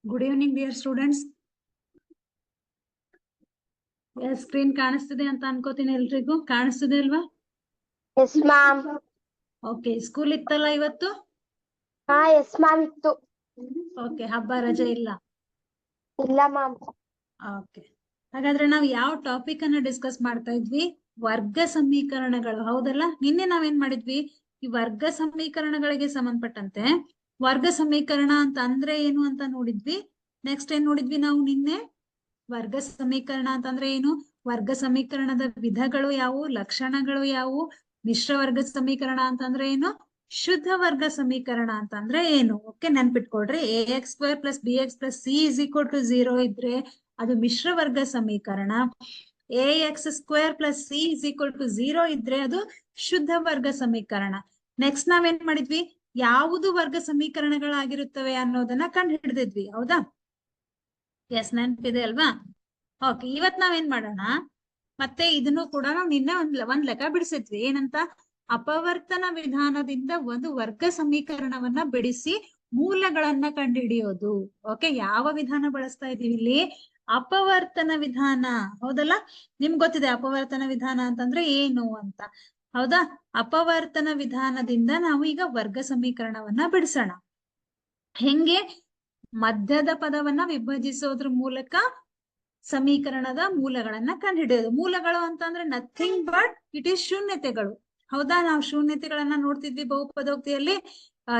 Good evening, dear students. Screen ಕಾಣಿಸ್ತಿದೆ ಅಂತ ಅನ್ಕೋತೀನಿ. ಎಲ್ರಿಗೂ ಕಾಣಿಸ್ತಿದೆ ಅಲ್ವಾ? Yes ma'am. ಓಕೆ, ಸ್ಕೂಲ್ ಇತ್ತಲ್ಲ ಇವತ್ತು? ಹಾ ಎಸ್ ಮ್ಯಾಮ್ ಇತ್ತು. ಓಕೆ, ಹಬ್ಬ ರಜೆ ಇಲ್ಲ? ಇಲ್ಲ ಮ್ಯಾಮ್. ಓಕೆ, ಹಾಗಾದ್ರೆ ನಾವು ಯಾವ ಟಾಪಿಕ್ ಅನ್ನ ಡಿಸ್ಕಸ್ ಮಾಡ್ತಾ ಇದ್ವಿ? ವರ್ಗ ಸಮೀಕರಣಗಳು, ಹೌದಲ್ಲ? ನಿನ್ನೆ ನಾವೇನ್ ಮಾಡಿದ್ವಿ? ಈ ವರ್ಗ ಸಮೀಕರಣಗಳಿಗೆ ಸಂಬಂಧಪಟ್ಟಂತೆ ವರ್ಗ ಸಮೀಕರಣ ಅಂತ ಅಂದ್ರೆ ಏನು ಅಂತ ನೋಡಿದ್ವಿ. ನೆಕ್ಸ್ಟ್ ಏನ್ ನೋಡಿದ್ವಿ ನಾವು ನಿನ್ನೆ? ವರ್ಗ ಸಮೀಕರಣ ಅಂತಂದ್ರೆ ಏನು, ವರ್ಗ ಸಮೀಕರಣದ ವಿಧಗಳು ಯಾವುವು, ಲಕ್ಷಣಗಳು ಯಾವುವು, ಮಿಶ್ರ ವರ್ಗ ಸಮೀಕರಣ ಅಂತಂದ್ರೆ ಏನು, ಶುದ್ಧ ವರ್ಗ ಸಮೀಕರಣ ಅಂತಂದ್ರೆ ಏನು. ಓಕೆ, ನೆನ್ಪಿಟ್ಕೊಡ್ರಿ. ax² + bx + c = 0 ಇದ್ರೆ ಅದು ಮಿಶ್ರ ವರ್ಗ ಸಮೀಕರಣ. ax² + c = 0 ಇದ್ರೆ ಅದು ಶುದ್ಧ ವರ್ಗ ಸಮೀಕರಣ. ನೆಕ್ಸ್ಟ್ ನಾವೇನ್ ಮಾಡಿದ್ವಿ? ಯಾವುದು ವರ್ಗ ಸಮೀಕರಣಗಳಾಗಿರುತ್ತವೆ ಅನ್ನೋದನ್ನ ಕಂಡು ಹಿಡಿದಿದ್ವಿ, ಹೌದಾ? ಎಸ್, ನೆನಪಿದೆ ಅಲ್ವಾ? ಓಕೆ, ಇವತ್ ನಾವೇನ್ ಮಾಡೋಣ, ಮತ್ತೆ ಇದನ್ನು ಕೂಡ ನಾವು ನಿನ್ನೆ ಒಂದ್ ಲೆಕ್ಕ ಬಿಡಿಸಿದ್ವಿ. ಏನಂತ? ಅಪವರ್ತನ ವಿಧಾನದಿಂದ ಒಂದು ವರ್ಗ ಸಮೀಕರಣವನ್ನ ಬಿಡಿಸಿ ಮೂಲಗಳನ್ನ ಕಂಡುಹಿಡಿಯೋದು. ಓಕೆ, ಯಾವ ವಿಧಾನ ಬಳಸ್ತಾ ಇದೀವಿ ಇಲ್ಲಿ? ಅಪವರ್ತನ ವಿಧಾನ, ಹೌದಲ್ಲ? ನಿಮ್ಗೆ ಗೊತ್ತಿದೆ ಅಪವರ್ತನ ವಿಧಾನ ಅಂತಂದ್ರೆ ಏನು ಅಂತ, ಹೌದಾ? ಅಪವರ್ತನ ವಿಧಾನದಿಂದ ನಾವು ಈಗ ವರ್ಗ ಸಮೀಕರಣವನ್ನ ಬಿಡಿಸೋಣ. ಹೆಂಗೆ? ಮಧ್ಯದ ಪದವನ್ನ ವಿಭಜಿಸೋದ್ರ ಮೂಲಕ ಸಮೀಕರಣದ ಮೂಲಗಳನ್ನ ಕಂಡುಹಿಡಿಯೋದು. ಮೂಲಗಳು ಅಂತಂದ್ರೆ ನಥಿಂಗ್ ಬಟ್ ಇಟ್ ಈಸ್ ಶೂನ್ಯತೆಗಳು, ಹೌದಾ? ನಾವು ಶೂನ್ಯತೆಗಳನ್ನ ನೋಡ್ತಿದ್ವಿ ಬಹುಪದೋಕ್ತಿಯಲ್ಲಿ.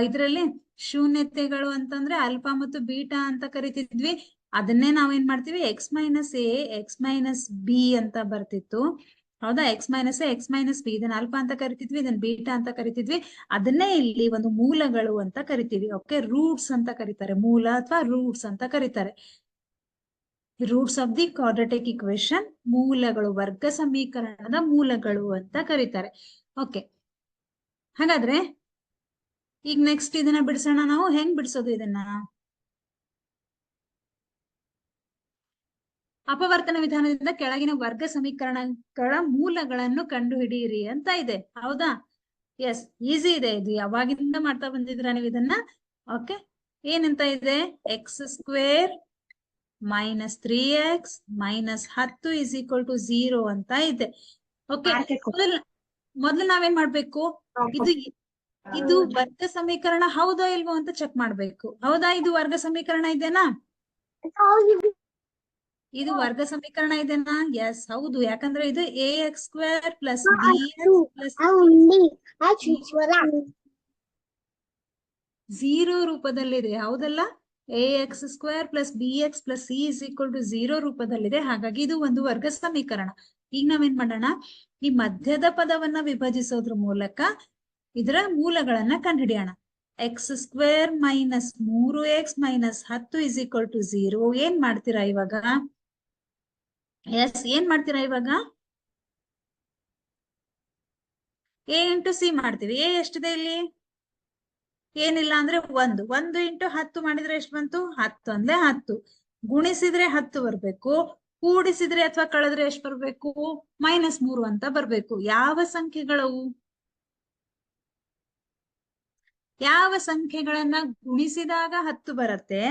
ಇದರಲ್ಲಿ ಶೂನ್ಯತೆಗಳು ಅಂತಂದ್ರೆ ಅಲ್ಫಾ ಮತ್ತು ಬೀಟಾ ಅಂತ ಕರಿತಿದ್ವಿ. ಅದನ್ನೇ ನಾವೇನ್ ಮಾಡ್ತೀವಿ? x - a x - b ಅಂತ ಬರ್ತಿತ್ತು, ಹೌದಾ? x - a x - b, ಇದನ್ನ ಅಲ್ಫಾ ಅಂತ ಕರಿತಿದ್ವಿ, ಇದನ್ನ ಬೀಟಾ ಅಂತ ಕರಿತಿದ್ವಿ. ಅದನ್ನೇ ಇಲ್ಲಿ ಒಂದು ಮೂಲಗಳು ಅಂತ ಕರಿತೀವಿ. ಓಕೆ, ರೂಟ್ಸ್ ಅಂತ ಕರೀತಾರೆ, ಮೂಲ ಅಥವಾ ರೂಟ್ಸ್ ಅಂತ ಕರೀತಾರೆ. Roots of the quadratic equation, ಮೂಲಗಳು, ವರ್ಗ ಸಮೀಕರಣದ ಮೂಲಗಳು ಅಂತ ಕರೀತಾರೆ. ಓಕೆ, ಹಾಗಾದ್ರೆ ಈಗ ನೆಕ್ಸ್ಟ್ ಇದನ್ನ ಬಿಡಿಸೋಣ. ನಾವು ಹೆಂಗ್ ಬಿಡಿಸೋದು ಇದನ್ನ? ಅಪವರ್ತನ ವಿಧಾನದಿಂದ ಕೆಳಗಿನ ವರ್ಗ ಸಮೀಕರಣಗಳ ಮೂಲಗಳನ್ನು ಕಂಡುಹಿಡಿಯಿರಿ ಅಂತ ಇದೆ, ಹೌದಾ? ಎಸ್, ಈಸಿ ಇದೆ ಇದು, ಯಾವಾಗಿಂದ ಮಾಡ್ತಾ ಬಂದಿದ್ರ ನೀವು ಇದನ್ನ. ಓಕೆ, ಏನಂತ ಇದೆ? x² - 3x - 10 = 0 ಅಂತ ಇದೆ. ಓಕೆ, ಮೊದಲು ನಾವೇನ್ ಮಾಡ್ಬೇಕು? ಇದು ವರ್ಗ ಸಮೀಕರಣ ಹೌದೋ ಇಲ್ವೋ ಅಂತ ಚೆಕ್ ಮಾಡ್ಬೇಕು, ಹೌದಾ? ಇದು ವರ್ಗ ಸಮೀಕರಣ ಇದೆನಾ? ಇದು ವರ್ಗ ಸಮೀಕರಣ ಇದೆನಾ? ಎಸ್, ಹೌದು. ಯಾಕಂದ್ರೆ ಇದು ax² + bx + 0 ರೂಪದಲ್ಲಿದೆ, ಹೌದಲ್ಲ? ax² + bx + c = 0 ರೂಪದಲ್ಲಿದೆ. ಹಾಗಾಗಿ ಇದು ಒಂದು ವರ್ಗ ಸಮೀಕರಣ. ಈಗ ನಾವೇನ್ ಮಾಡೋಣ? ಈ ಮಧ್ಯದ ಪದವನ್ನ ವಿಭಜಿಸೋದ್ರ ಮೂಲಕ ಇದರ ಮೂಲಗಳನ್ನ ಕಂಡುಹಿಡಿಯೋಣ. x² - 3x - 10 = 0. ಏನ್ ಮಾಡ್ತೀರಾ ಇವಾಗ? ಎಸ್, ಏನ್ ಮಾಡ್ತೀರಾ ಇವಾಗ? a × c ಮಾಡ್ತೀವಿ. a ಎಷ್ಟಿದೆ ಇಲ್ಲಿ? ಏನಿಲ್ಲ ಅಂದ್ರೆ 1. 1 × 10 ಮಾಡಿದ್ರೆ ಎಷ್ಟು ಬಂತು? 10 ಅಂದ್ರೆ 10. ಗುಣಿಸಿದ್ರೆ 10 ಬರ್ಬೇಕು, ಕೂಡಿಸಿದ್ರೆ ಅಥವಾ ಕಳೆದ್ರೆ ಎಷ್ಟು ಬರ್ಬೇಕು? -3 ಅಂತ ಬರ್ಬೇಕು. ಯಾವ ಸಂಖ್ಯೆಗಳವು? ಯಾವ ಸಂಖ್ಯೆಗಳನ್ನ ಗುಣಿಸಿದಾಗ 10 ಬರುತ್ತೆ,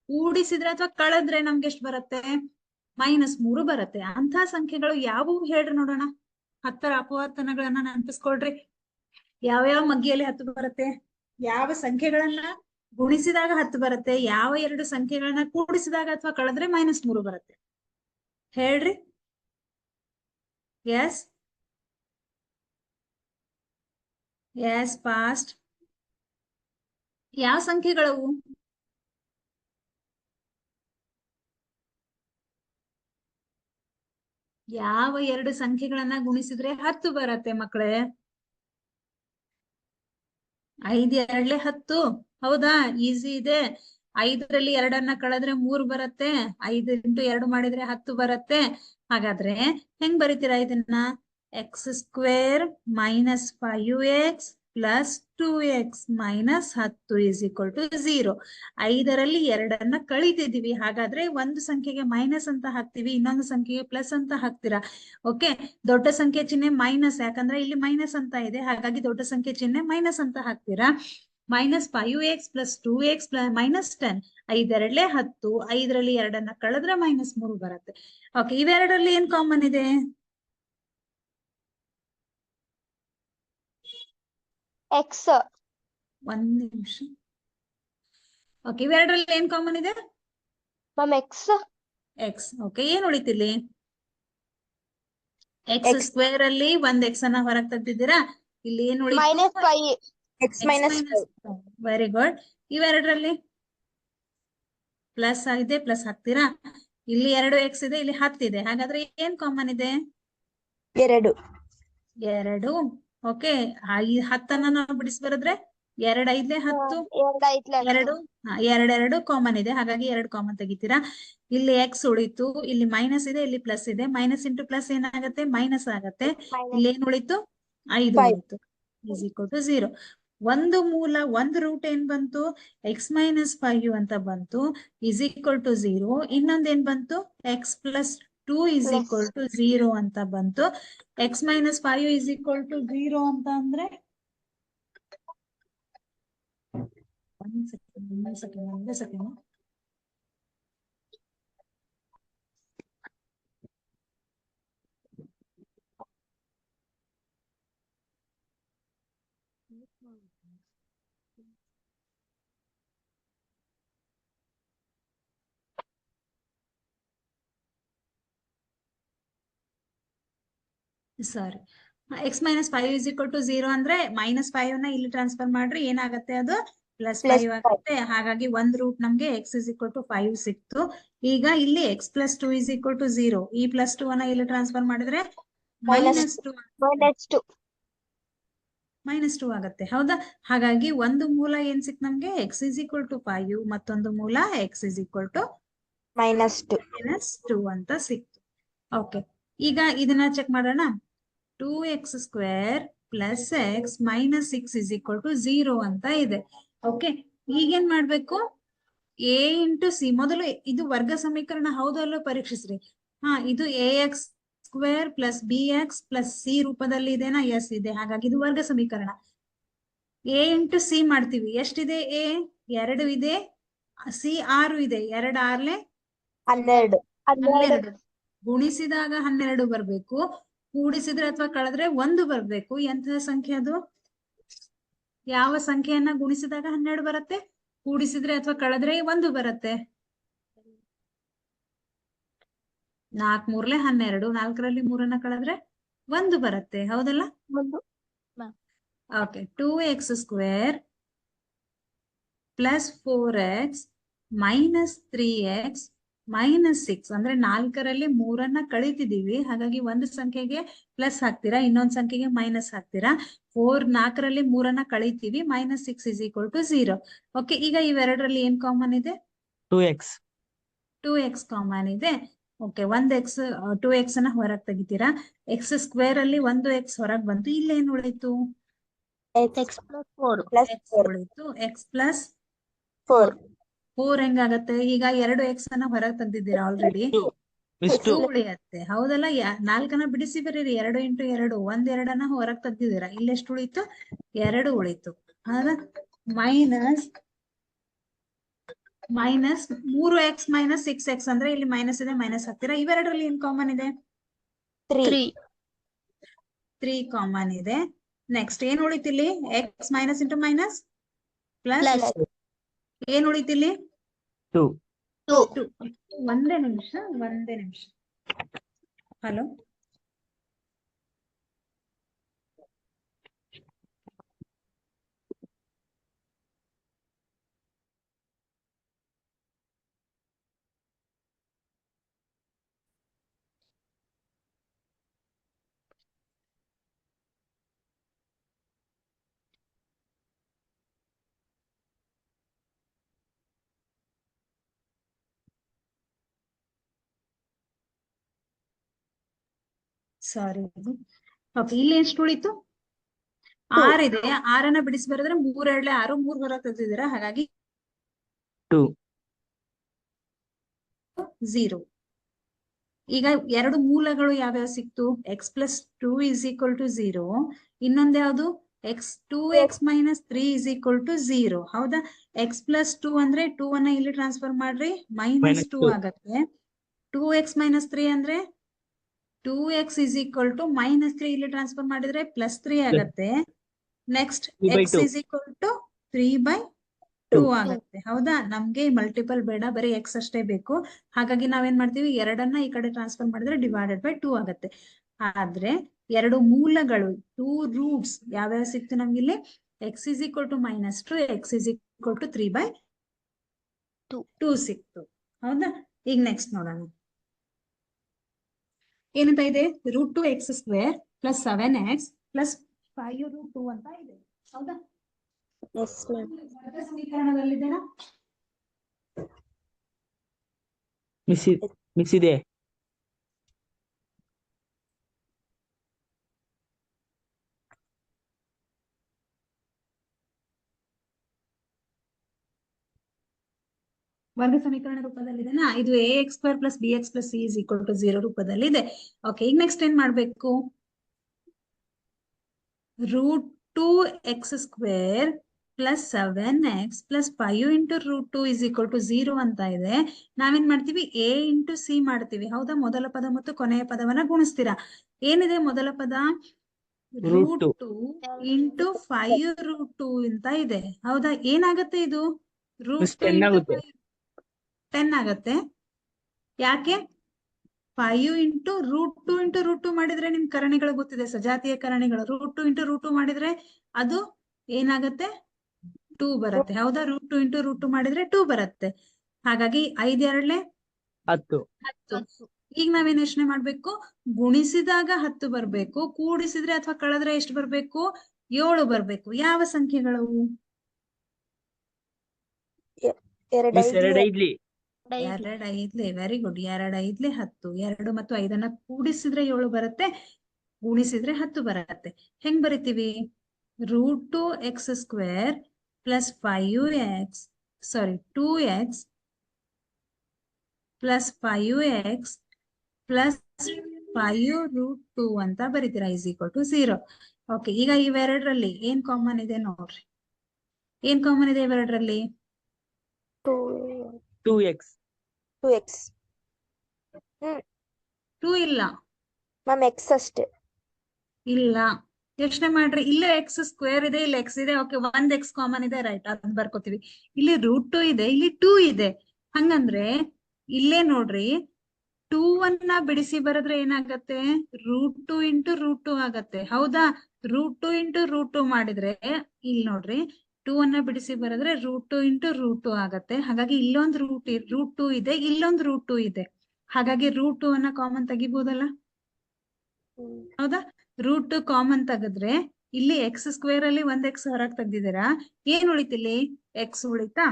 ಕೂಡಿಸಿದ್ರೆ ಅಥವಾ ಕಳೆದ್ರೆ ನಮ್ಗೆ ಎಷ್ಟು ಬರುತ್ತೆ? -3 ಬರುತ್ತೆ. ಅಂತ ಸಂಖ್ಯೆಗಳು ಯಾವುವು ಹೇಳ್ರಿ ನೋಡೋಣ. 10ರ ಅಪವರ್ತನಗಳನ್ನ ನೆನಪಿಸ್ಕೊಳ್ರಿ. ಯಾವ್ಯಾವ ಮಗ್ಗಿಯಲ್ಲಿ 10 ಬರುತ್ತೆ? ಯಾವ ಸಂಖ್ಯೆಗಳನ್ನ ಗುಣಿಸಿದಾಗ 10 ಬರುತ್ತೆ? ಯಾವ ಎರಡು ಸಂಖ್ಯೆಗಳನ್ನ ಕೂಡಿಸಿದಾಗ ಅಥವಾ ಕಳೆದ್ರೆ -3 ಬರುತ್ತೆ? ಹೇಳ್ರಿ. Yes yes, fast. ಯಾವ ಸಂಖ್ಯೆಗಳವು? ಯಾವ ಎರಡು ಸಂಖ್ಯೆಗಳನ್ನ ಗುಣಿಸಿದ್ರೆ 10 ಬರುತ್ತೆ ಮಕ್ಕಳೇ? 5 × 2 = 10, ಹೌದಾ? ಈಸಿ ಇದೆ. 5ರಲ್ಲಿ 2ಅನ್ನ ಕಳೆದ್ರೆ 3 ಬರುತ್ತೆ. 5 × 2 ಮಾಡಿದ್ರೆ 10 ಬರುತ್ತೆ. ಹಾಗಾದ್ರೆ ಹೆಂಗ್ ಬರೀತೀರಾ ಇದನ್ನ? x² - 5x + 2x - 10 = 0. 5ರಲ್ಲಿ 2ಅನ್ನ ಕಳಿತಿದೀವಿ, ಹಾಗಾದ್ರೆ ಒಂದು ಸಂಖ್ಯೆಗೆ ಮೈನಸ್ ಅಂತ ಹಾಕ್ತಿವಿ, ಇನ್ನೊಂದು ಸಂಖ್ಯೆಗೆ ಪ್ಲಸ್ ಅಂತ ಹಾಕ್ತೀರಾ. ಓಕೆ, ದೊಡ್ಡ ಸಂಖ್ಯೆ ಚಿಹ್ನೆ ಮೈನಸ್, ಯಾಕಂದ್ರೆ ಇಲ್ಲಿ ಮೈನಸ್ ಅಂತ ಇದೆ, ಹಾಗಾಗಿ ದೊಡ್ಡ ಸಂಖ್ಯೆ ಚಿಹ್ನೆ ಮೈನಸ್ ಅಂತ ಹಾಕ್ತೀರಾ. -5x + 2x -10. 5 10, 5ರಲ್ಲಿ 2 ಕಳೆದ್ರೆ -3 ಬರುತ್ತೆ. ಓಕೆ, ಇವೆರಡರಲ್ಲಿ ಏನ್ ಕಾಮನ್ ಇದೆ? ಎಕ್ಸ್. ಒಂದ್ ನಿಮಿಷ. ಓಕೆ, ಇವೆರಡರಲ್ಲಿ ಏನ್ ಕಾಮನ್ ಇದೆ? Ma'am X. ಎಕ್ಸ್. ಓಕೆ, ಏನ್ ಉಳಿತಿಲ್ಲಿ? ಎಕ್ಸ್ ಸ್ಕ್ವೇರ್ ಅಲ್ಲಿ ಒಂದ್ ಎಕ್ಸ್ ಅನ್ನ ಹೊರಗೆ ತೆಗ್ದಿದ್ದೀರಾ. ಇಲ್ಲಿ ಏನ್ ಉಳಿತು? -5. X minus very good. ಇವೆರಡರಲ್ಲಿ ಪ್ಲಸ್ ಆಗಿದೆ, ಪ್ಲಸ್ ಹಾಕ್ತೀರಾ. ಇಲ್ಲಿ 2 ಎಕ್ಸ್ ಇದೆ, ಇಲ್ಲಿ 10 ಇದೆ. ಹಾಗಾದ್ರೆ ಏನ್ ಕಾಮನ್ ಇದೆ? 2. 2. ಓಕೆ, ಈ 10 ನಾವು ಬಿಡಿಸಿ ಬರೆದ್ರೆ 2 5 10. 2 2 ಕಾಮನ್ ಇದೆ, ಹಾಗಾಗಿ 2 ಕಾಮನ್ ತೆಗಿತೀರಾ. ಇಲ್ಲಿ ಎಕ್ಸ್ ಉಳಿತು, ಇಲ್ಲಿ ಮೈನಸ್ ಇದೆ, ಇಲ್ಲಿ ಪ್ಲಸ್ ಇದೆ. ಮೈನಸ್ ಇಂಟು ಪ್ಲಸ್ ಏನಾಗುತ್ತೆ? ಮೈನಸ್ ಆಗತ್ತೆ. ಇಲ್ಲಿ ಏನ್ ಉಳಿತು? 5 ಉಳಿತು. = 0. ಒಂದು ಮೂಲ, ಒಂದು ರೂಟ್ ಏನ್ ಬಂತು? x - 5 ಅಂತ ಬಂತು, = 0. ಇನ್ನೊಂದ್ ಏನ್ ಬಂತು? x + 2 = 0 ಅಂತ ಬಂತು. x - 5 = 0 ಅಂತ ಅಂದ್ರೆ ಒಂದ್ ಸೆಕೆಂಡ್. ಸಾರಿ, x - 5 = 0 ಅಂದ್ರೆ -5 ನ ಇಲ್ಲಿ ಟ್ರಾನ್ಸ್ಫರ್ ಮಾಡ್ರಿ, ಏನಾಗತ್ತೆ? ಅದು +5 ಆಗುತ್ತೆ. ಹಾಗಾಗಿ ಒಂದ್ ರೂಟ್ ನಮ್ಗೆ x = 5 ಸಿಕ್ತು. ಈಗ ಇಲ್ಲಿ x + 2 = 0. ಈ +2 ಅನ್ನ ಇಲ್ಲಿ ಟ್ರಾನ್ಸ್ಫರ್ ಮಾಡಿದ್ರೆ -2 ಆಗತ್ತೆ. ಹೌದಾ? ಹಾಗಾಗಿ ಒಂದು ಮೂಲ ಏನ್ ಸಿಕ್ತು ನಮ್ಗೆ? x = 5, ಮತ್ತೊಂದು ಮೂಲ x = -2 ಅಂತ ಸಿಕ್ತು. ಓಕೆ, ಈಗ ಇದನ್ನ ಚೆಕ್ ಮಾಡೋಣ. 2x² + x - 6 = 0 ಅಂತ ಇದೆ. ಓಕೆ, ಈಗೇನ್ ಮಾಡ್ಬೇಕು? a × c. ಮೊದಲು ಇದು ವರ್ಗ ಸಮೀಕರಣ ಹೌದು ಅಲ್ಲೋ ಪರೀಕ್ಷಿಸ್ರಿ. ಇದು ax² + bx + c ರೂಪದಲ್ಲಿ ಇದೆನಾ? ಎಸ್ ಇದೆ. ಹಾಗಾಗಿ ಇದು ವರ್ಗ ಸಮೀಕರಣ. a × c ಮಾಡ್ತೀವಿ. ಎಷ್ಟಿದೆ? a 2 ಇದೆ, c 6 ಇದೆ. 2 6 12. ಗುಣಿಸಿದಾಗ 12 ಬರ್ಬೇಕು, ಕೂಡಿಸಿದ್ರೆ ಅಥವಾ ಕಳೆದ್ರೆ 1 ಬರ್ಬೇಕು. ಎಂತಹ ಸಂಖ್ಯೆ ಅದು? ಯಾವ ಸಂಖ್ಯೆಯನ್ನ ಗುಣಿಸಿದಾಗ 12 ಬರುತ್ತೆ? ಕೂಡಿಸಿದ್ರೆ ಅಥವಾ ಕಳೆದ್ರೆ 1 ಬರುತ್ತೆ. 4 3 12. 4ರಲ್ಲಿ 3 ಕಳೆದ್ರೆ 1 ಬರುತ್ತೆ. ಹೌದಲ್ಲ? ಓಕೆ, 2x² + 4x - 3x - 6 ಅಂದ್ರೆ 4ರಲ್ಲಿ 3 ಕಳಿತಿದೀವಿ. ಹಾಗಾಗಿ ಒಂದು ಸಂಖ್ಯೆಗೆ ಪ್ಲಸ್ ಹಾಕ್ತೀರಾ, ಇನ್ನೊಂದು ಸಂಖ್ಯೆಗೆ ಮೈನಸ್ ಹಾಕ್ತೀರಾ. 4ರಲ್ಲಿ 3 ಕಳಿತೀವಿ. -6 = 0. ಓಕೆ, ಈಗ ಇವೆರಡರಲ್ಲಿ ಏನ್ ಕಾಮನ್ ಇದೆ? 2x ಕಾಮನ್ ಇದೆ. ಓಕೆ, 2x ಅನ್ನ ಹೊರಗೆ ತೆಗಿತೀರಾ. x² ಅಲ್ಲಿ 1x ಹೊರಗೆ ಬಂತು. ಇಲ್ಲಿ ಏನ್ ಉಳಿತು? x + 4 ಉಳಿತು. x + 4 ಹೆಂಗಾಗತ್ತೆ? ಈಗ 2x ಅನ್ನ ಹೊರಗೆ ತೆಗ್ದಿದ್ದೀರಾ ಆಲ್ರೆಡಿ. 2 ಉಳಿಯತ್ತೆ. ಹೌದಲ್ಲ? 4 ಬಿಡಿಸಿ ಬರೀರಿ. 2 × 2 1 2 ಹೊರಗೆ ತೆಗ್ದಿದ್ದೀರಾ. ಇಲ್ಲಿ ಎಷ್ಟು ಉಳಿತು? 2 ಉಳಿತು. ಹೌದಾ? -3x - 6x ಅಂದ್ರೆ ಇಲ್ಲಿ ಮೈನಸ್ ಇದೆ, ಮೈನಸ್ ಹಾಕ್ತೀರಾ. ಇವೆರಡರಲ್ಲಿ ಏನ್ ಕಾಮನ್ ಇದೆ? 3 ಕಾಮನ್ ಇದೆ. ನೆಕ್ಸ್ಟ್ ಏನ್ ಉಳಿತಿಲ್ಲಿ? x - × ಪ್ಲಸ್ ಏನ್ ಉಳಿತಿಲ್ಲಿ? 2. ಒಂದೇ ನಿಮಿಷ. ಹಲೋ, ಸಾರಿ. ಓಕೆ, ಇಲ್ಲಿ ಎಷ್ಟು ಉಳಿತು? 6 ಇದೆ. 6 ಬಿಡಿಸಿ ಬರೆದ್ರೆ 3 2 6, 3 ಹೊರಗೆ ತೆಗ್ದಿದ್ದೀರಾ. ಹಾಗಾಗಿ 0. ಈಗ 2 ಮೂಲಗಳು ಯಾವ್ಯಾವ ಸಿಕ್ತು? x + 2 = 0. ಇನ್ನೊಂದ್ ಯಾವ್ದು? 2x minus 3 is equal to 0. ಹೌದಾ? x ಪ್ಲಸ್ 2 ಅಂದ್ರೆ 2 ಅನ್ನ ಇಲ್ಲಿ ಟ್ರಾನ್ಸ್ಫರ್ ಮಾಡ್ರಿ, ಮೈನಸ್ 2 ಆಗತ್ತೆ. 2x ಮೈನಸ್ 3 ಅಂದ್ರೆ 2x is equal to minus 3 ಇಲ್ಲಿ ಟ್ರಾನ್ಸ್ಫರ್ ಮಾಡಿದ್ರೆ ಪ್ಲಸ್ 3 ಆಗತ್ತೆ. Next x is equal to 3/2 ಆಗತ್ತೆ. ಹೌದಾ? ನಮ್ಗೆ ಮಲ್ಟಿಪಲ್ ಬೇಡ, ಬರೀ x ಅಷ್ಟೇ ಬೇಕು. ಹಾಗಾಗಿ ನಾವೇನ್ ಮಾಡ್ತೀವಿ, ಎರಡನ್ನ ಈ ಕಡೆ ಟ್ರಾನ್ಸ್ಫರ್ ಮಾಡಿದ್ರೆ ಡಿವೈಡೆಡ್ ಬೈ 2 ಆಗತ್ತೆ. ಆದ್ರೆ ಎರಡು ಮೂಲಗಳು, 2 ರೂಟ್ಸ್ ಯಾವ್ಯಾವ ಸಿಕ್ತು ನಮ್ಗಿಲ್ಲಿ? x is equal to minus 2, x is equal to 3/2 ಸಿಕ್ತು. ಹೌದಾ? ಈಗ ನೆಕ್ಸ್ಟ್ ನೋಡೋಣ ಏನಂತ ಇದೆ. √2x² ಪ್ಲಸ್ 7x ಪ್ಲಸ್ 5√2 ಅಂತ ಇದೆ. ಹೌದಾ? ವರ್ಗ ಸಮೀಕರಣದಲ್ಲಿದೆನಾ? ಮಿಸ್ ಇದೆ. ವರ್ಗ ಸಮೀಕರಣ ರೂಪದಲ್ಲಿದೆನಾ? ಇದು ax² plus bx plus c is equal to 0 ರೂಪದಲ್ಲಿದೆ. ಓಕೆ, ಈಗ ನೆಕ್ಸ್ಟ್ ಏನ್ ಮಾಡ್ಬೇಕು? √2x² plus 7x plus 5 into √2 is equal to 0 ಅಂತ ಇದೆ. ನಾವೇನ್ ಮಾಡ್ತೀವಿ? a ಇಂಟು c ಮಾಡ್ತೀವಿ. ಹೌದಾ? ಮೊದಲ ಪದ ಮತ್ತು ಕೊನೆಯ ಪದವನ್ನ ಗುಣಿಸ್ತೀರಾ. ಏನಿದೆ ಮೊದಲ ಪದ? √2 ಇಂಟು 5√2 ಅಂತ ಇದೆ. ಹೌದಾ? ಏನಾಗತ್ತೆ ಇದು? √2 ಇಂಟು 10 ಆಗತ್ತೆ. ಯಾಕೆ? 5 ಇಂಟು √2 ಇಂಟು √2 ಮಾಡಿದ್ರೆ ನಿಮ್ ಕರಣಿಗಳು ಗೊತ್ತಿದೆ, ಸಜಾತಿಯ ಕರಣಿಗಳು. √2 ಇಂಟು √2 ಮಾಡಿದ್ರೆ ಅದು ಏನಾಗತ್ತೆ? 2 ಬರುತ್ತೆ. ಹೌದಾ? √2 ಇಂಟು √2 ಮಾಡಿದ್ರೆ 2 ಬರುತ್ತೆ. ಹಾಗಾಗಿ 5 ಎರಡ್ಲೆ 10. ಈಗ ನಾವೇನ್ ಯೋಚನೆ ಮಾಡ್ಬೇಕು? ಗುಣಿಸಿದಾಗ 10 ಬರ್ಬೇಕು, ಕೂಡಿಸಿದ್ರೆ ಅಥವಾ ಕಳೆದ್ರೆ ಎಷ್ಟು ಬರ್ಬೇಕು? 7 ಬರ್ಬೇಕು. ಯಾವ ಸಂಖ್ಯೆಗಳು? 2 5 ವೆರಿ ಗುಡ್. 2 5 10. 2 ಮತ್ತು 5 ಕೂಡಿಸಿದ್ರೆ 7 ಬರುತ್ತೆ, ಗುಣಿಸಿದ್ರೆ 10 ಬರುತ್ತೆ. ಹೆಂಗ್ ಬರಿತೀವಿ? √2x² plus 2x plus 5x plus 5√2 ಅಂತ ಬರೀತೀರಾ ಇಸ್ ಈಕ್ವಲ್ ಟು 0. ಓಕೆ, ಈಗ ಇವೆರಡರಲ್ಲಿ ಏನ್ ಕಾಮನ್ ಇದೆ ನೋಡ್ರಿ. ಏನ್ ಕಾಮನ್ ಇದೆ ಇವೆರಡರಲ್ಲಿ? 2x 2 ಇಲ್ಲ ಮ್ಯಾಮ್, x ಅಷ್ಟೇ ಇಲ್ಲ. ಯೋಚನೆ ಮಾಡ್ರಿ, ಇಲ್ಲೇ x² ಇದೆ, ಇಲ್ಲಿ x ಇದೆ. ಓಕೆ, 1 x ಕಾಮನ್ ಇದೆ, ರೈಟ್, ಅದನ್ನ ಬರ್ಕೋತೀವಿ. ಇಲ್ಲಿ √2 ಇದೆ, ಇಲ್ಲಿ 2 ಇದೆ. ಹಂಗಂದ್ರೆ ಇಲ್ಲೇ ನೋಡ್ರಿ, 2 ಅನ್ನ ಬಿಡಿಸಿ ಬರೆದ್ರೆ ಏನಾಗತ್ತೆ? √2 ಇಂಟು √2 ಆಗತ್ತೆ. ಹೌದಾ? √2 ಇಂಟು √2 ಮಾಡಿದ್ರೆ ಇಲ್ಲಿ ನೋಡ್ರಿ, 2 ಅನ್ನ ಬಿಡಿಸಿ ಬರೆದ್ರೆ √2 ಇಂಟು √2 ಆಗತ್ತೆ. ಹಾಗಾಗಿ ಇಲ್ಲೊಂದು √2 ಇದೆ, ಇಲ್ಲೊಂದು √2 ಇದೆ. ಹಾಗಾಗಿ √2 ಅನ್ನ ಕಾಮನ್ ತೆಗಿಬಹುದಲ್ಲ? ಹೌದಾ? √2 ಕಾಮನ್ ತೆಗೆದ್ರೆ ಇಲ್ಲಿ x² ಅಲ್ಲಿ 1 x ಹೊರಗೆ ತೆಗ್ದಿದ್ದೀರಾ. ಏನ್ ಉಳಿತಿಲ್ಲಿ? x ಉಳಿತಾ?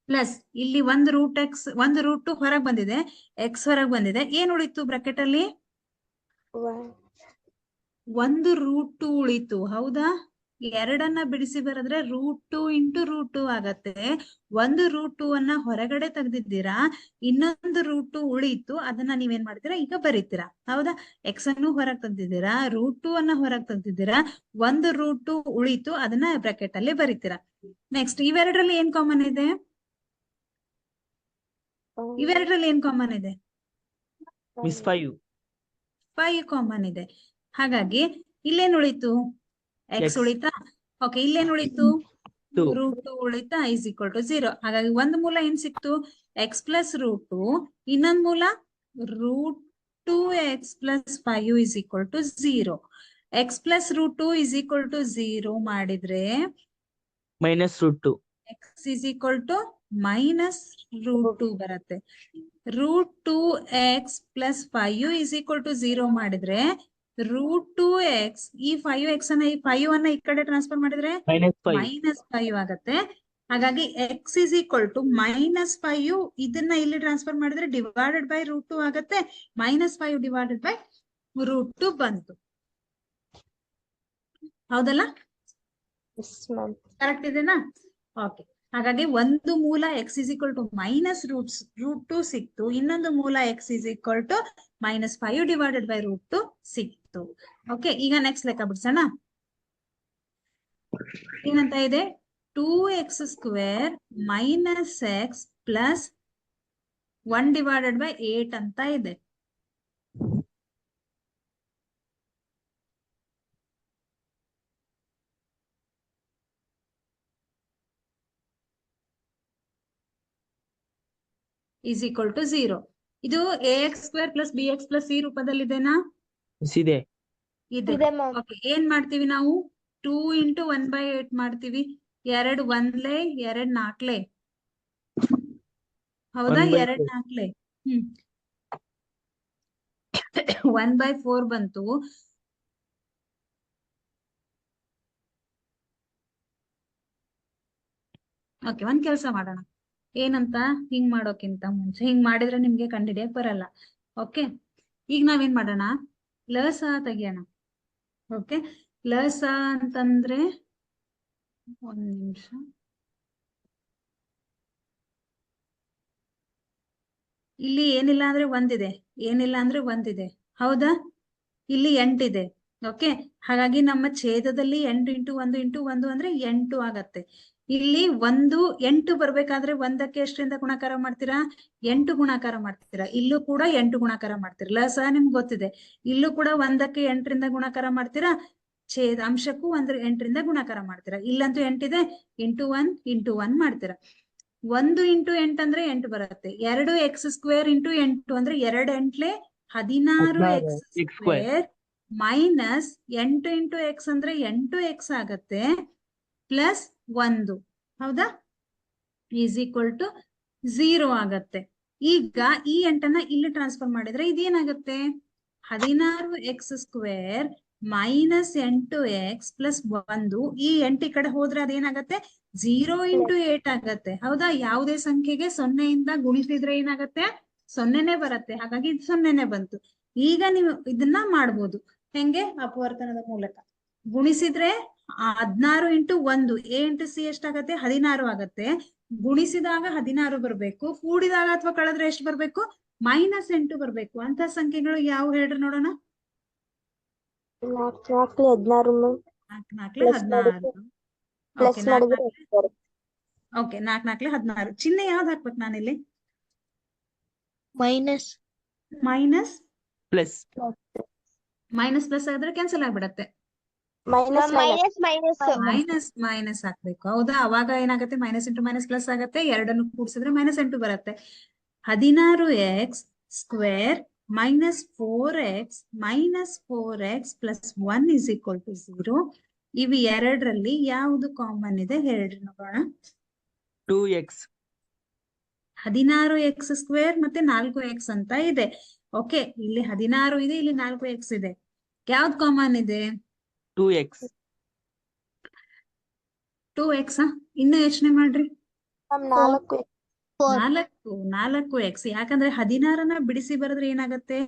ಪ್ಲಸ್ ಇಲ್ಲಿ ಒಂದು √2 ಹೊರಗೆ ಬಂದಿದೆ, x ಹೊರಗೆ ಬಂದಿದೆ. ಏನ್ ಉಳಿತು ಬ್ರಾಕೆಟ್ ಅಲ್ಲಿ? 1 √2 ಉಳಿತು. ಹೌದಾ? ಎರಡನ್ನ ಬಿಡಿಸಿ ಬರೆದ್ರೆ √2 ಇಂಟು √2 ಆಗತ್ತೆ. ಒಂದು √2 ಅನ್ನ ಹೊರಗಡೆ ತೆಗ್ದಿದ್ದೀರಾ, ಇನ್ನೊಂದು √2 ಉಳಿತು. ಅದನ್ನ ನೀವೇನ್ ಮಾಡ್ತೀರಾ? ಈಗ ಬರೀತೀರಾ. ಹೌದಾ? x ಅನ್ನು ಹೊರಗೆ ತೆಗ್ದಿದ್ದೀರಾ, √2 ಅನ್ನ ಹೊರಗೆ ತೆಗ್ದಿದ್ದೀರಾ, ಒಂದು √2 ಉಳಿತು, ಅದನ್ನ ಬ್ರಾಕೆಟ್ ಅಲ್ಲಿ ಬರೀತೀರಾ. ನೆಕ್ಸ್ಟ್ ಇವೆರಡರಲ್ಲಿ ಏನ್ ಕಾಮನ್ ಇದೆ? ಇವೆರಡರಲ್ಲಿ ಏನ್ ಕಾಮನ್ ಇದೆ? ಮಿಸ್ 5 ಕಾಮನ್ ಇದೆ. ಹಾಗಾಗಿ ಇಲ್ಲೇನ್ ಉಳಿತು? x ಉಳಿತಾ? ಓಕೆ, ಇಲ್ಲೇನ್ ಉಳಿತು? 2 ಉಳಿತಾ ಇಸ್ ಈಕ್ವಲ್ ಟು 0. ಹಾಗಾಗಿ ಒಂದು ಮೂಲ ಏನ್ ಸಿಕ್ತು? x plus √2. ಇನ್ನೊಂದು ಮೂಲ √2x plus 5 is equal to 0. x plus √2 is equal to 0 ಮಾಡಿದ್ರೆ -√2 x ಇಸ್ ಈಕ್ವಲ್ ಟು -√2 ಬರುತ್ತೆ. √2x plus 5 is equal to 0 ಮಾಡಿದ್ರೆ √2x, ಈ 5x ಅನ್ನ ಈ 5 ಅನ್ನ ಈ ಕಡೆ ಟ್ರಾನ್ಸ್ಫರ್ ಮಾಡಿದ್ರೆ -5 ಆಗತ್ತೆ. ಹಾಗಾಗಿ x ಇಸ್ ಈಕ್ವಲ್ ಟು -5, ಇದನ್ನ ಇಲ್ಲಿ ಟ್ರಾನ್ಸ್ಫರ್ ಮಾಡಿದ್ರೆ ಡಿವೈಡೆಡ್ ಬೈ √2 ಆಗತ್ತೆ. -5 ಡಿವೈಡೆಡ್ ಬೈ √2 ಬಂತು. ಹೌದಲ್ಲ? ಕರೆಕ್ಟ್ ಇದೆನಾ? ಓಕೆ, ಹಾಗಾಗಿ ಒಂದು ಮೂಲ x ಇಸ್ ಈಕ್ವಲ್ ಟು -√2 ಸಿಕ್ತು, ಇನ್ನೊಂದು ಮೂಲ x is equal to -5 divided by √2 ಸಿಕ್ತು. ಓಕೆ, ಈಗ ನೆಕ್ಸ್ಟ್ ಲೆಕ್ಕ ಬಿಡ್ಸೋಣ. ಏನಂತ ಇದೆ 2x² ಮೈನಸ್ ಎಕ್ಸ್ ಪ್ಲಸ್ 1/8 ಅಂತ ಇದೆ. Is equal to 0. ಇದು ax² plus bx plus c ರೂಪದಲ್ಲಿದೆನಾ? ಇದೆ. ಇದೆ. ಇದೆ ಮ್ಯಾಮ್. ಓಕೆ, ಏನ್ ಮಾಡ್ತೀವಿ ನಾವು 2 × 1/8 ಮಾಡ್ತೀವಿ. 2 1ಲೇ 2 4ಲೇ, ಹೌದಾ? 2 4ಲೇ. 1/4 ಬಂತು. ಓಕೆ, ಒಂದ್ ಕೆಲಸ ಮಾಡೋಣ. ಏನಂತ, ಹಿಂಗ್ ಮಾಡೋಕ್ಕಿಂತ ಮುಂಚೆ ಹಿಂಗ್ ಮಾಡಿದ್ರೆ ನಿಮ್ಗೆ ಕಂಡಿಡಿಯಕ್ ಬರಲ್ಲ. ಓಕೆ, ಈಗ ನಾವೇನ್ ಮಾಡೋಣ, ಲಸ ತೆಗಿಯೋಣ. ಓಕೆ, ಲಸ ಅಂತಂದ್ರೆ ಒಂದ್ ನಿಮಿಷ. ಇಲ್ಲಿ ಏನಿಲ್ಲ ಅಂದ್ರೆ ಒಂದಿದೆ, ಏನಿಲ್ಲ ಅಂದ್ರೆ ಒಂದಿದೆ, ಹೌದಾ? ಇಲ್ಲಿ 8 ಇದೆ. ಓಕೆ, ಹಾಗಾಗಿ ನಮ್ಮ ಛೇದದಲ್ಲಿ 8 × 1 × 1 ಅಂದ್ರೆ 8 ಆಗತ್ತೆ. ಇಲ್ಲಿ 1 8 ಬರ್ಬೇಕಾದ್ರೆ 1ಕ್ಕೆ ಎಷ್ಟರಿಂದ ಗುಣಾಕಾರ ಮಾಡ್ತೀರಾ? 8 ಗುಣಾಕಾರ ಮಾಡ್ತೀರಾ. ಇಲ್ಲೂ ಕೂಡ 8 ಗುಣಾಕಾರ ಮಾಡ್ತೀರಾ. ಲಸ ನಿಮ್ಗೆ ಗೊತ್ತಿದೆ. ಇಲ್ಲೂ ಕೂಡ 1ಕ್ಕೆ 8ರಿಂದ ಗುಣಾಕಾರ ಮಾಡ್ತೀರಾ. ಅಂಶಕ್ಕೂ 8ರಿಂದ ಗುಣಾಕಾರ ಮಾಡ್ತೀರಾ. ಇಲ್ಲಂತೂ 8 ಇದೆ. × 1 × 1 ಮಾಡ್ತೀರಾ. 1 × 8 ಅಂದ್ರೆ 8 ಬರುತ್ತೆ. 2x² × 8 ಅಂದ್ರೆ 2 8ಲೇ 16x² ಮೈನಸ್ 8 × x ಅಂದ್ರೆ 8x ಆಗತ್ತೆ ಪ್ಲಸ್ 1, ಹೌದಾ? ಈಸ್ ಈಕ್ವಲ್ ಟು 0 ಆಗತ್ತೆ. ಈಗ ಈ 8ಅನ್ನ ಇಲ್ಲಿ ಟ್ರಾನ್ಸ್ಫರ್ ಮಾಡಿದ್ರೆ ಇದೇನಾಗತ್ತೆ? 16x² minus 8x plus 1. ಈ 8 ಈ ಕಡೆ ಹೋದ್ರೆ ಅದೇನಾಗತ್ತೆ? 0 × 8 ಆಗತ್ತೆ, ಹೌದಾ? ಯಾವುದೇ ಸಂಖ್ಯೆಗೆ 0ಯಿಂದ ಗುಣಿಸಿದ್ರೆ ಏನಾಗತ್ತೆ? 0ನೇ ಬರುತ್ತೆ. ಹಾಗಾಗಿ ಇದು 0ನೇ ಬಂತು. ಈಗ ನೀವು ಇದನ್ನ ಮಾಡ್ಬೋದು. ಹೆಂಗೆ? ಅಪವರ್ತನದ ಮೂಲಕ ಗುಣಿಸಿದ್ರೆ 16 × 1 a × c ಎಷ್ಟಾಗತ್ತೆ? 16 ಆಗತ್ತೆ. ಗುಣಿಸಿದಾಗ 16 ಬರ್ಬೇಕು. ಕೂಡಿದಾಗ ಅಥವಾ ಕಳೆದ್ರೆ ಎಷ್ಟು ಬರ್ಬೇಕು? -8 ಬರ್ಬೇಕು. ಅಂತ ಸಂಖ್ಯೆಗಳು ಯಾವ ಹೇಳ್ರಿ ನೋಡೋಣ? 4 16 ಮ್ಯಾಮ್. 4 16. ಪ್ಲಸ್ ಮಾಡಿದ್ರೆ ಓಕೆ, 4 16. ಚಿಹ್ನೆ ಯಾವ್ದು ಹಾಕ್ಬೇಕು ನಾನಿಲ್ಲಿ? Minus. Minus plus. Minus plus ಆಗಿದ್ರೆ ಕ್ಯಾನ್ಸಲ್ ಆಗ್ಬಿಡತ್ತೆ. ಮೈನಸ್ ಮೈನಸ್ ಮೈನಸ್ ಮೈನಸ್ ಹಾಕ್ಬೇಕು, ಹೌದಾ? ಅವಾಗ ಏನಾಗುತ್ತೆ? -× -+ ಆಗತ್ತೆ. ಎರಡನ್ನು ಕೂಡಿಸಿದ್ರೆ -8 ಬರುತ್ತೆ. 16x² minus 4x minus 4x plus 1 is equal to 0. ಇವು ಎರಡರಲ್ಲಿ ಯಾವುದು ಕಾಮನ್ ಇದೆ ಹೇಳ್ರಿ ನೋಡೋಣ. 2x. 16x² ಮತ್ತೆ 4x ಅಂತ ಇದೆ. ಓಕೆ, ಇಲ್ಲಿ 16 ಇದೆ, ಇಲ್ಲಿ 4x ಇದೆ. ಯಾವ್ದು ಕಾಮನ್ ಇದೆ? 2x. 2x. ಇನ್ನು ಯೋಚನೆ ಮಾಡ್ರಿ. 4 4x. ಯಾಕಂದ್ರೆ 16ನ್ನ ಬಿಡಿಸಿ ಬರೆದ್ರೆ ಏನಾಗತ್ತೆ?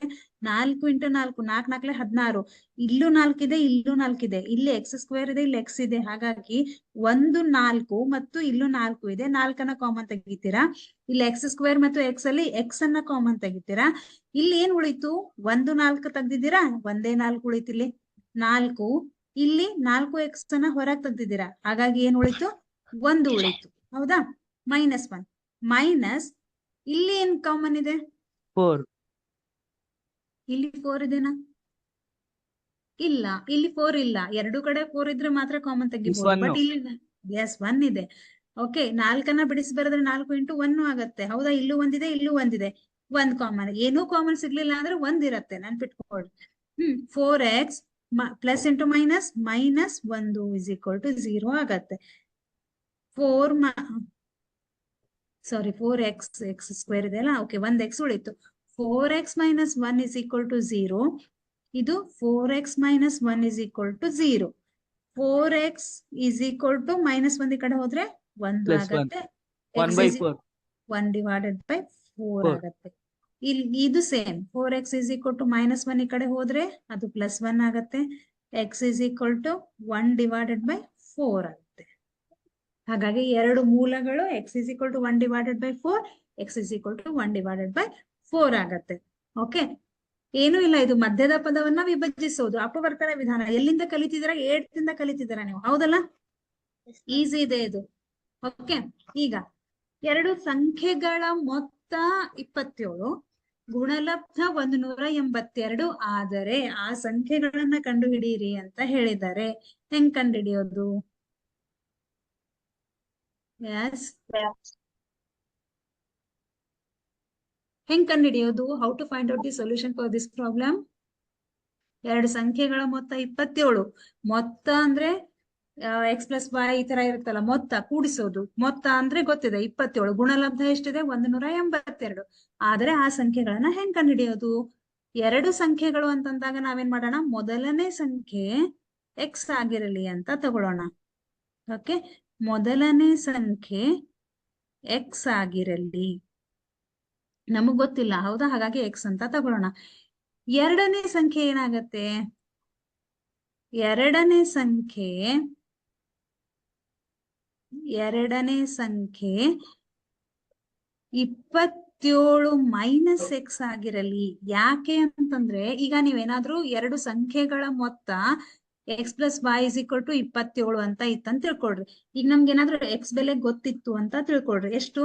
4 × 4 4 4 16. ಇಲ್ಲೂ 4 ಇದೆ, ಇಲ್ಲೂ 4 ಇದೆ. ಇಲ್ಲಿ x² ಇದೆ, ಇಲ್ಲಿ x ಇದೆ. ಹಾಗಾಗಿ 1 4 ಮತ್ತು ಇಲ್ಲೂ 4 ಇದೆ. 4ಅನ್ನ ಕಾಮನ್ ತೆಗಿತೀರಾ. ಇಲ್ಲಿ x² ಮತ್ತು x ಅಲ್ಲಿ x ಅನ್ನ ಕಾಮನ್ ತೆಗಿತೀರಾ. ಇಲ್ಲಿ ಏನ್ ಉಳಿತು? 1 4 ತೆಗ್ದಿದ್ದೀರಾ, ಒಂದೇ 4 ಉಳಿತು. ಇಲ್ಲಿ 4. ಇಲ್ಲಿ 4x ಅನ್ನ ಹೊರಗೆ ತೆಗ್ದಿದ್ದೀರಾ. ಹಾಗಾಗಿ ಏನ್ ಉಳಿತು? 1 ಉಳಿತು, ಹೌದಾ? -1 ಮೈನಸ್ ಇಲ್ಲಿ ಏನ್ ಕಾಮನ್ ಇದೆ? 4. ಇಲ್ಲಿ 4 ಇದೆನಾ? ಇಲ್ಲ, ಇಲ್ಲಿ 4 ಇಲ್ಲ. ಎರಡು ಕಡೆ 4 ಇದ್ರೆ ಮಾತ್ರ ಕಾಮನ್ ತೆಗಿಬಹುದು. ಬಟ್ ಇಲ್ಲಿ 1 ಇದೆ. ಓಕೆ, 4ಅನ್ನ ಬಿಡಿಸಿ ಬರೆದ್ರೆ 4 × 1 ಆಗತ್ತೆ, ಹೌದಾ? ಇಲ್ಲೂ ಒಂದಿದೆ, ಇಲ್ಲೂ ಒಂದಿದೆ. 1 ಕಾಮನ್. ಏನೂ ಕಾಮನ್ ಸಿಗ್ಲಿಲ್ಲ ಅಂದ್ರೆ 1 ಇರತ್ತೆ, ನೆನ್ಪಿಟ್ಕೊಳ್ಳಿ. 4x plus × minus -1 is equal to 0 ಆಗತ್ತೆ. 4x x² ಇದೆ ಅಲ್ಲ. ಓಕೆ, 1x ಉಳಿತು. 4x - 1 is equal to 0. ಇದು 4x - 1 is equal to 0. 4x is equal to -1 ಈ ಕಡೆ ಹೋದ್ರೆ 1 ಆಗತ್ತೆ. 1/4. 1/4 ಆಗತ್ತೆ. ಇಲ್ಲಿ ಇದು same. 4x is equal to -1 ಈ ಕಡೆ ಹೋದ್ರೆ ಅದು +1 ಆಗತ್ತೆ. x ಈಸ್ ಈಕ್ವಲ್ ಟು 1/4 ಆಗುತ್ತೆ. ಹಾಗಾಗಿ ಎರಡು ಮೂಲಗಳು x is equal to 1/4, x is equal to 1/4 ಆಗತ್ತೆ. ಓಕೆ, ಏನೂ ಇಲ್ಲ. ಇದು ಮಧ್ಯದ ಪದವನ್ನ ವಿಭಜಿಸೋದು, ಅಪವರ್ತನ ವಿಧಾನ. ಎಲ್ಲಿಂದ ಕಲಿತಿದ್ದೀರಾ? 8ದಿಂದ ಕಲಿತಿದ್ದೀರಾ ನೀವು, ಹೌದಲ್ಲ? ಈಸಿ ಇದೆ ಇದು. ಓಕೆ, ಈಗ ಎರಡು ಸಂಖ್ಯೆಗಳ ಮೊತ್ತ 27, ಗುಣಲಬ್ಧ 182 ಆದರೆ ಆ ಸಂಖ್ಯೆಗಳನ್ನ ಕಂಡುಹಿಡಿಯಿರಿ ಅಂತ ಹೇಳಿದ್ದಾರೆ. ಹೆಂಗ್ ಕಂಡುಹಿಡಿಯೋದು? ಎಸ್, ಹೆಂಗ್ ಕಂಡುಹಿಡಿಯೋದು? How to find out the solution for this problem? ಎರಡು ಸಂಖ್ಯೆಗಳ ಮೊತ್ತ 27, ಮೊತ್ತ ಅಂದ್ರೆ ಎಕ್ಸ್ ಪ್ಲಸ್ ವೈ ಈ ತರ ಇರುತ್ತಲ್ಲ, ಮೊತ್ತ ಕೂಡಿಸೋದು. ಮೊತ್ತ ಅಂದ್ರೆ ಗೊತ್ತಿದೆ 27, ಗುಣಲಬ್ಧ ಎಷ್ಟಿದೆ? 182. ಆದ್ರೆ ಆ ಸಂಖ್ಯೆಗಳನ್ನ ಹೆಂಗ್ ಕಂಡುಹಿಡಿಯೋದು? ಎರಡು ಸಂಖ್ಯೆಗಳು ಅಂತಂದಾಗ ನಾವೇನ್ ಮಾಡೋಣ, ಮೊದಲನೇ ಸಂಖ್ಯೆ ಎಕ್ಸ್ ಆಗಿರಲಿ ಅಂತ ತಗೊಳ್ಳೋಣ. ಓಕೆ, ಮೊದಲನೇ ಸಂಖ್ಯೆ ಎಕ್ಸ್ ಆಗಿರಲಿ, ನಮಗ್ ಗೊತ್ತಿಲ್ಲ ಹೌದಾ, ಹಾಗಾಗಿ ಎಕ್ಸ್ ಅಂತ ತಗೊಳ್ಳೋಣ. ಎರಡನೇ ಸಂಖ್ಯೆ ಏನಾಗತ್ತೆ? ಎರಡನೇ ಸಂಖ್ಯೆ 27 ಮೈನಸ್ ಎಕ್ಸ್ ಆಗಿರಲಿ. ಯಾಕೆ ಅಂತಂದ್ರೆ, ಈಗ ನೀವೇನಾದ್ರೂ ಎರಡು ಸಂಖ್ಯೆಗಳ ಮೊತ್ತ x plus y is equal to 27 ಅಂತ ಇತ್ತಂತ ತಿಳ್ಕೊಳ್ರಿ. ಈಗ ನಮ್ಗೆ ಏನಾದ್ರೂ ಎಕ್ಸ್ ಬೆಲೆ ಗೊತ್ತಿತ್ತು ಅಂತ ತಿಳ್ಕೊಳ್ರಿ. ಎಷ್ಟು?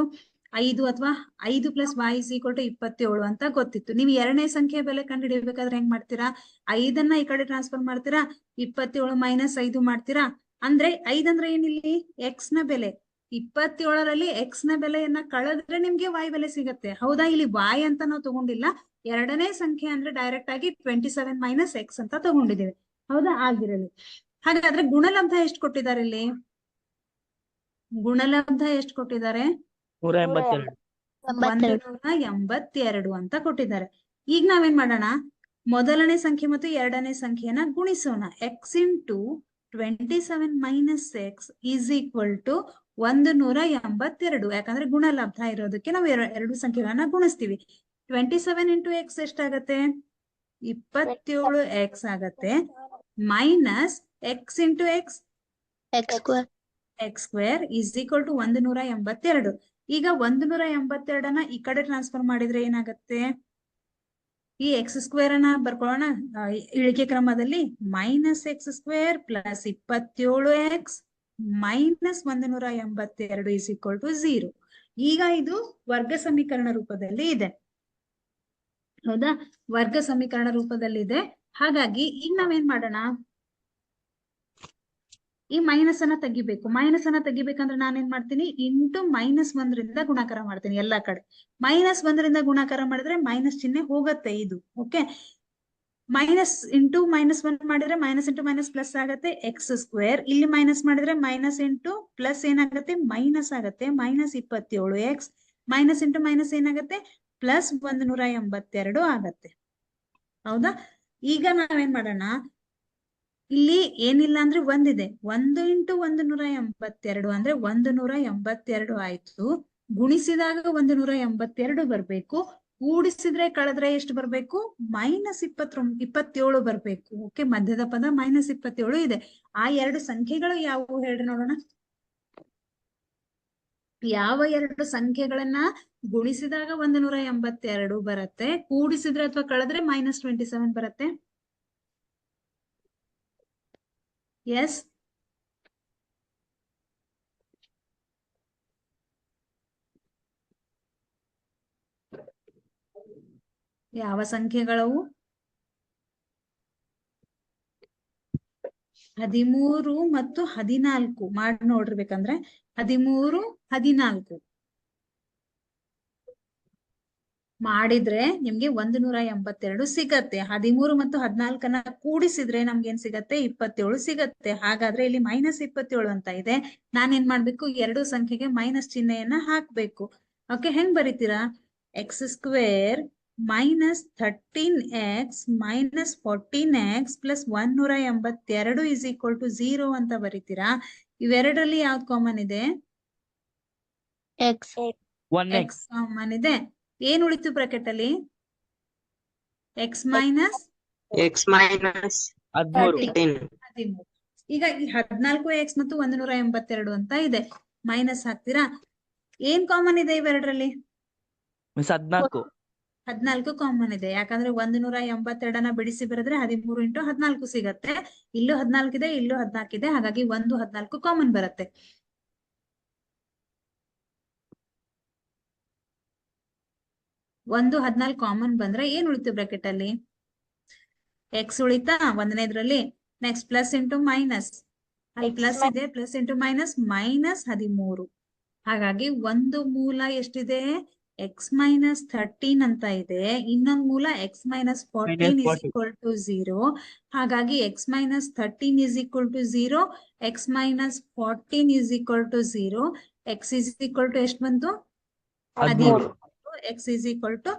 5 ಅಥವಾ 5 plus y is equal to 27 ಅಂತ ಗೊತ್ತಿತ್ತು. ನೀವು ಎರಡನೇ ಸಂಖ್ಯೆ ಬೆಲೆ ಕಂಡು ಹಿಡಿಬೇಕಾದ್ರೆ ಹೆಂಗ್ ಮಾಡ್ತೀರಾ? 5ಅನ್ನ ಈ ಕಡೆ ಟ್ರಾನ್ಸ್ಫರ್ ಮಾಡ್ತೀರಾ, 27 ಮೈನಸ್ 5 ಮಾಡ್ತೀರಾ. ಅಂದ್ರೆ 5 ಅಂದ್ರೆ ಏನಿಲ್ಲಿ? ಎಕ್ಸ್ ನ ಬೆಲೆ. 27ರಲ್ಲಿ ಎಕ್ಸ್ ನ ಬೆಲೆಯನ್ನ ಕಳೆದ್ರೆ ನಿಮ್ಗೆ ವೈ ಬೆಲೆ ಸಿಗತ್ತೆ. ಹೌದಾ? ಇಲ್ಲಿ ವೈ ಅಂತ ನಾವು ತಗೊಂಡಿಲ್ಲ, ಎರಡನೇ ಸಂಖ್ಯೆ ಅಂದ್ರೆ ಡೈರೆಕ್ಟ್ ಆಗಿ 27 ಮೈನಸ್ ಎಕ್ಸ್ ಅಂತ ತಗೊಂಡಿದ್ದೀವಿ. ಹೌದಾ? ಆಗಿರಲಿ. ಹಾಗಾದ್ರೆ ಗುಣಲಬ್ಧ ಎಷ್ಟು ಕೊಟ್ಟಿದ್ದಾರೆ ಇಲ್ಲಿ? ಗುಣಲಬ್ಧ ಎಷ್ಟು ಕೊಟ್ಟಿದ್ದಾರೆ? 182 ಅಂತ ಕೊಟ್ಟಿದ್ದಾರೆ. ಈಗ ನಾವೇನ್ ಮಾಡೋಣ, ಮೊದಲನೇ ಸಂಖ್ಯೆ ಮತ್ತು ಎರಡನೇ ಸಂಖ್ಯೆಯನ್ನ ಗುಣಿಸೋಣ. X into 27 minus x is equal to 182. ಯಾಕಂದ್ರೆ ಗುಣಲಬ್ಧ ಇರೋದಕ್ಕೆ ನಾವು ಎರಡು ಸಂಖ್ಯೆಗಳನ್ನ ಗುಣಿಸ್ತೀವಿ. 27 ಇಂಟು ಎಕ್ಸ್ ಎಷ್ಟಾಗತ್ತೆ? 27 ಎಕ್ಸ್ ಆಗತ್ತೆ, minus x into x x square is equal to 182. ಈಗ 182ನ್ನ ಈ ಕಡೆ ಟ್ರಾನ್ಸ್ಫರ್ ಮಾಡಿದ್ರೆ ಏನಾಗತ್ತೆ? ಈ ಎಕ್ಸ್ ಸ್ಕ್ವೇರ್ ಅನ್ನ ಬರ್ಕೊಳ್ಳೋಣ ಇಳಿಕೆ ಕ್ರಮದಲ್ಲಿ. Minus x square plus 27 x minus 182 is equal to 0. ಈಗ ಇದು ವರ್ಗ ಸಮೀಕರಣ ರೂಪದಲ್ಲಿ ಇದೆ. ಹೌದಾ? ವರ್ಗ ಸಮೀಕರಣ ರೂಪದಲ್ಲಿ ಇದೆ. ಹಾಗಾಗಿ ಈಗ ನಾವೇನ್ ಮಾಡೋಣ, ಈ ಮೈನಸ್ ಅನ್ನ ತೆಗಿಬೇಕು. ಮೈನಸ್ ಅನ್ನ ತೆಗಿಬೇಕಂದ್ರೆ ನಾನೇನ್ ಮಾಡ್ತೀನಿ, ಇಂಟು -1ರಿಂದ ಗುಣಾಕಾರ ಮಾಡ್ತೀನಿ ಎಲ್ಲಾ ಕಡೆ. -1ರಿಂದ ಗುಣಾಕಾರ ಮಾಡಿದ್ರೆ ಮೈನಸ್ ಚಿಹ್ನೆ ಹೋಗತ್ತೆ ಇದು. ಓಕೆ, ಮೈನಸ್ ಇಂಟು -1 ಮಾಡಿದ್ರೆ ಮೈನಸ್ ಇಂಟು ಮೈನಸ್ ಪ್ಲಸ್ ಆಗತ್ತೆ ಎಕ್ಸ್ ಸ್ಕ್ವೇರ್. ಇಲ್ಲಿ ಮೈನಸ್ ಮಾಡಿದ್ರೆ ಮೈನಸ್ ಇಂಟು ಪ್ಲಸ್ ಏನಾಗತ್ತೆ? ಮೈನಸ್ ಆಗತ್ತೆ. Minus 27 x minus into minus ಏನಾಗತ್ತೆ? ಪ್ಲಸ್ 182 ಆಗತ್ತೆ. ಹೌದಾ? ಈಗ ನಾವೇನ್ ಮಾಡೋಣ, ಇಲ್ಲಿ ಏನಿಲ್ಲ ಅಂದ್ರೆ ಒಂದಿದೆ. 1 ಇಂಟು 182 ಅಂದ್ರೆ 182 ಆಯ್ತು. ಗುಣಿಸಿದಾಗ 182 ಬರ್ಬೇಕು. ಕೂಡಿಸಿದ್ರೆ ಕಳೆದ್ರೆ ಎಷ್ಟು ಬರ್ಬೇಕು? -27 ಬರ್ಬೇಕು. ಓಕೆ, ಮಧ್ಯದ ಪದ -27 ಇದೆ. ಆ ಎರಡು ಸಂಖ್ಯೆಗಳು ಯಾವುವು ಹೇಳ್ರಿ ನೋಡೋಣ. ಯಾವ ಎರಡು ಸಂಖ್ಯೆಗಳನ್ನ ಗುಣಿಸಿದಾಗ 182 ಬರುತ್ತೆ, ಕೂಡಿಸಿದ್ರೆ ಅಥವಾ ಕಳೆದ್ರೆ -27 ಬರುತ್ತೆ? ಎಸ್, ಯಾವ ಸಂಖ್ಯೆಗಳವು? 13 ಮತ್ತು 14 ಮಾಡಿ ನೋಡಿರ್ಬೇಕಂದ್ರೆ 13, 14 ಮಾಡಿದ್ರೆ ನಿಮ್ಗೆ 182 ಸಿಗತ್ತೆ. 13 ಮತ್ತು 14ನ್ನ ಕೂಡಿಸಿದ್ರೆ ನಮ್ಗೆ ಏನ್ ಸಿಗತ್ತೆ? 27 ಸಿಗತ್ತೆ. ಹಾಗಾದ್ರೆ ಇಲ್ಲಿ -27 ಅಂತ ಇದೆ. ನಾನೇನ್ ಮಾಡ್ಬೇಕು? ಎರಡು ಸಂಖ್ಯೆಗೆ ಮೈನಸ್ ಚಿಹ್ನೆಯನ್ನ ಹಾಕ್ಬೇಕು. ಓಕೆ, ಹೆಂಗ್ ಬರೀತೀರಾ? X square minus 13x minus 14x plus 182 is equal to 0 ಅಂತ ಬರೀತೀರಾ. ಇವೆರಡರಲ್ಲಿ ಯಾವ್ದು ಕಾಮನ್ ಇದೆ? ಎಕ್ಸ್ ಕಾಮನ್ ಇದೆ. ಏನ್ ಉಳಿತು ಬ್ರಾಕೆಟ್ ಅಲ್ಲಿ? X minus 13. ಈಗ ಈ 14x ಮತ್ತು 182 ಅಂತ ಇದೆ. ಮೈನಸ್ ಹಾಕ್ತೀರಾ. ಏನ್ ಕಾಮನ್ ಇದೆ ಇವೆರಡರಲ್ಲಿ? 14. 14 ಕಾಮನ್ ಇದೆ, ಯಾಕಂದ್ರೆ 182 ಬಿಡಿಸಿ ಬರೆದ್ರೆ 13 ಇಂಟು 14 ಸಿಗತ್ತೆ. ಇಲ್ಲೂ 14 ಇದೆ, ಇಲ್ಲೂ 14 ಇದೆ, ಹಾಗಾಗಿ 1 14 ಕಾಮನ್ ಬರುತ್ತೆ. ಒಂದು 14 ಕಾಮನ್ ಬಂದ್ರೆ ಏನ್ ಉಳಿತು ಬ್ರಾಕೆಟ್ ಅಲ್ಲಿ? ಎಕ್ಸ್ ಉಳಿತಾ ಒಂದನೇದ್ರಲ್ಲಿ. ನೆಕ್ಸ್ಟ್ ಪ್ಲಸ್ ಇಂಟು ಮೈನಸ್, ಅಲ್ಲಿ ಪ್ಲಸ್ ಇದೆ, ಪ್ಲಸ್ ಇಂಟು ಮೈನಸ್ -13. ಹಾಗಾಗಿ ಒಂದು ಮೂಲ ಎಷ್ಟಿದೆ? ಎಕ್ಸ್ -13 ಅಂತ ಇದೆ. ಇನ್ನೊಂದು ಮೂಲ ಎಕ್ಸ್ -14 ಇಸ್ ಈಕ್ವಲ್ ಟು 0. ಹಾಗಾಗಿ x -13 is equal to 0, x -14 is equal to 0. X is equal to ಎಷ್ಟು ಬಂತು? 13. X is equal to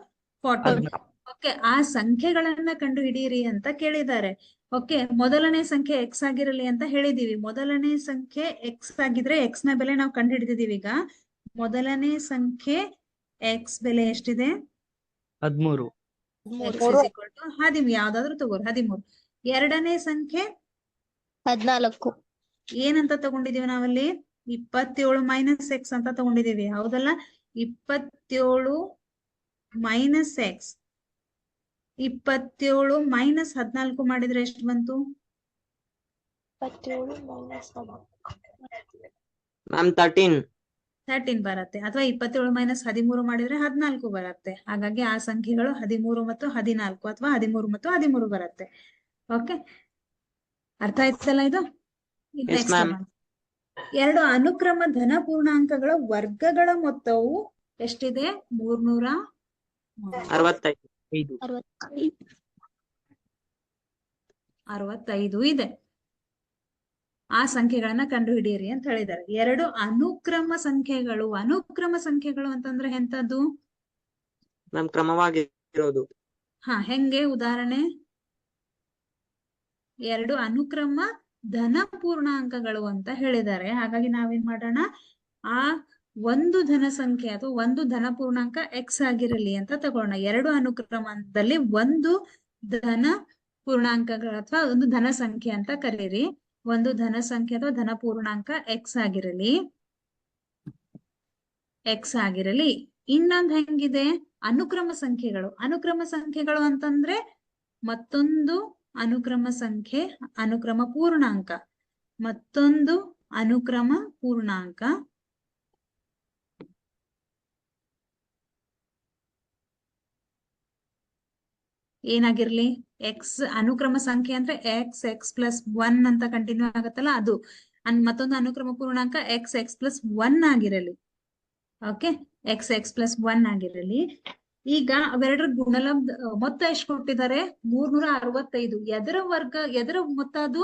14. Okay, ಆ ಸಂಖ್ಯೆಗಳನ್ನ ಕಂಡು ಹಿಡಿಯಿರಿ ಅಂತ ಕೇಳಿದ್ದಾರೆ. ಓಕೆ, ಮೊದಲನೇ ಸಂಖ್ಯೆ ಎಕ್ಸ್ ಆಗಿರಲಿ ಅಂತ ಹೇಳಿದೀವಿ. ಮೊದಲನೇ ಸಂಖ್ಯೆ ಎಕ್ಸ್ ಆಗಿದ್ರೆ ಎಕ್ಸ್ ನ ಬೆಲೆ ನಾವು ಕಂಡು ಹಿಡಿದಿದೀವಿ. ಈಗ ಮೊದಲನೇ ಸಂಖ್ಯೆ ಎಕ್ಸ್ ಬೆಲೆ ಎಷ್ಟಿದೆ? 13. ಯಾವ್ದಾದ್ರು ತಗೋರು 13. ಎರಡನೇ ಸಂಖ್ಯೆ 14. ಏನಂತ ತಗೊಂಡಿದೀವಿ ನಾವಲ್ಲಿ? 27 ಮೈನಸ್ ಎಕ್ಸ್ ಅಂತ ತಗೊಂಡಿದೀವಿ, ಹೌದಲ್ಲ? 27 ಮೈನಸ್ ಎಕ್ಸ್. 27 ಮೈನಸ್ 14 ಮಾಡಿದ್ರೆ ಎಷ್ಟು ಬಂತು? 13 ಬರುತ್ತೆ. ಅಥವಾ 27 ಮೈನಸ್ 13 ಮಾಡಿದ್ರೆ 14 ಬರುತ್ತೆ. ಹಾಗಾಗಿ ಆ ಸಂಖ್ಯೆಗಳು 13 ಮತ್ತು 14 ಅಥವಾ 13 ಮತ್ತು 13 ಬರುತ್ತೆ. ಓಕೆ, ಅರ್ಥ ಆಯ್ತಲ್ಲ ಇದು? ಎರಡು ಅನುಕ್ರಮ ಧನ ಪೂರ್ಣಾಂಕಗಳ ವರ್ಗಗಳ ಮೊತ್ತವು ಎಷ್ಟಿದೆ? 365 ಇದೆ. ಆ ಸಂಖ್ಯೆಗಳನ್ನ ಕಂಡು ಹಿಡಿಯಿರಿ ಅಂತ ಹೇಳಿದ್ದಾರೆ. ಎರಡು ಅನುಕ್ರಮ ಸಂಖ್ಯೆಗಳು. ಅನುಕ್ರಮ ಸಂಖ್ಯೆಗಳು ಅಂತಂದ್ರೆ ಎಂತದ್ದು? ಕ್ರಮವಾಗಿರೋದು. ಹೆಂಗೆ? ಉದಾಹರಣೆ, ಎರಡು ಅನುಕ್ರಮ ಧನ ಪೂರ್ಣಾಂಕಗಳು ಅಂತ ಹೇಳಿದ್ದಾರೆ. ಹಾಗಾಗಿ ನಾವೇನ್ ಮಾಡೋಣ, ಆ ಒಂದು ಧನ ಸಂಖ್ಯೆ ಅಥವಾ ಒಂದು ಧನ ಪೂರ್ಣಾಂಕ ಎಕ್ಸ್ ಆಗಿರಲಿ ಅಂತ ತಗೊಳ್ಳೋಣ. ಎರಡು ಅನುಕ್ರಮದಲ್ಲಿ ಒಂದು ಧನ ಪೂರ್ಣಾಂಕಗಳು ಅಥವಾ ಒಂದು ಧನ ಸಂಖ್ಯೆ ಅಂತ ಕರೀರಿ. ಒಂದು ಧನ ಸಂಖ್ಯೆ ಅಥವಾ ಧನ ಪೂರ್ಣಾಂಕ ಎಕ್ಸ್ ಆಗಿರಲಿ. ಇನ್ನೊಂದು ಹೆಂಗಿದೆ? ಅನುಕ್ರಮ ಸಂಖ್ಯೆಗಳು. ಅನುಕ್ರಮ ಸಂಖ್ಯೆಗಳು ಅಂತಂದ್ರೆ ಮತ್ತೊಂದು ಅನುಕ್ರಮ ಸಂಖ್ಯೆ, ಅನುಕ್ರಮ ಪೂರ್ಣಾಂಕ, ಮತ್ತೊಂದು ಅನುಕ್ರಮ ಪೂರ್ಣಾಂಕ, ಏನಾಗಿರ್ಲಿ? ಎಕ್ಸ್ ಅನುಕ್ರಮ ಸಂಖ್ಯೆ ಅಂದ್ರೆ x(x+1) ಅಂತ ಕಂಟಿನ್ಯೂ ಆಗತ್ತಲ್ಲ, ಅದು. ಮತ್ತೊಂದು ಅನುಕ್ರಮ ಪೂರ್ಣಾಂಕ x(x+1) ಆಗಿರಲಿ. ಓಕೆ, x(x+1) ಆಗಿರಲಿ. ಈಗ ಅವೆರಡರ ಗುಣಲಬ್ಧ ಮೊತ್ತ ಎಷ್ಟು ಕೊಟ್ಟಿದ್ದಾರೆ? 365. ಎದರ ಮೊತ್ತ ಅದು?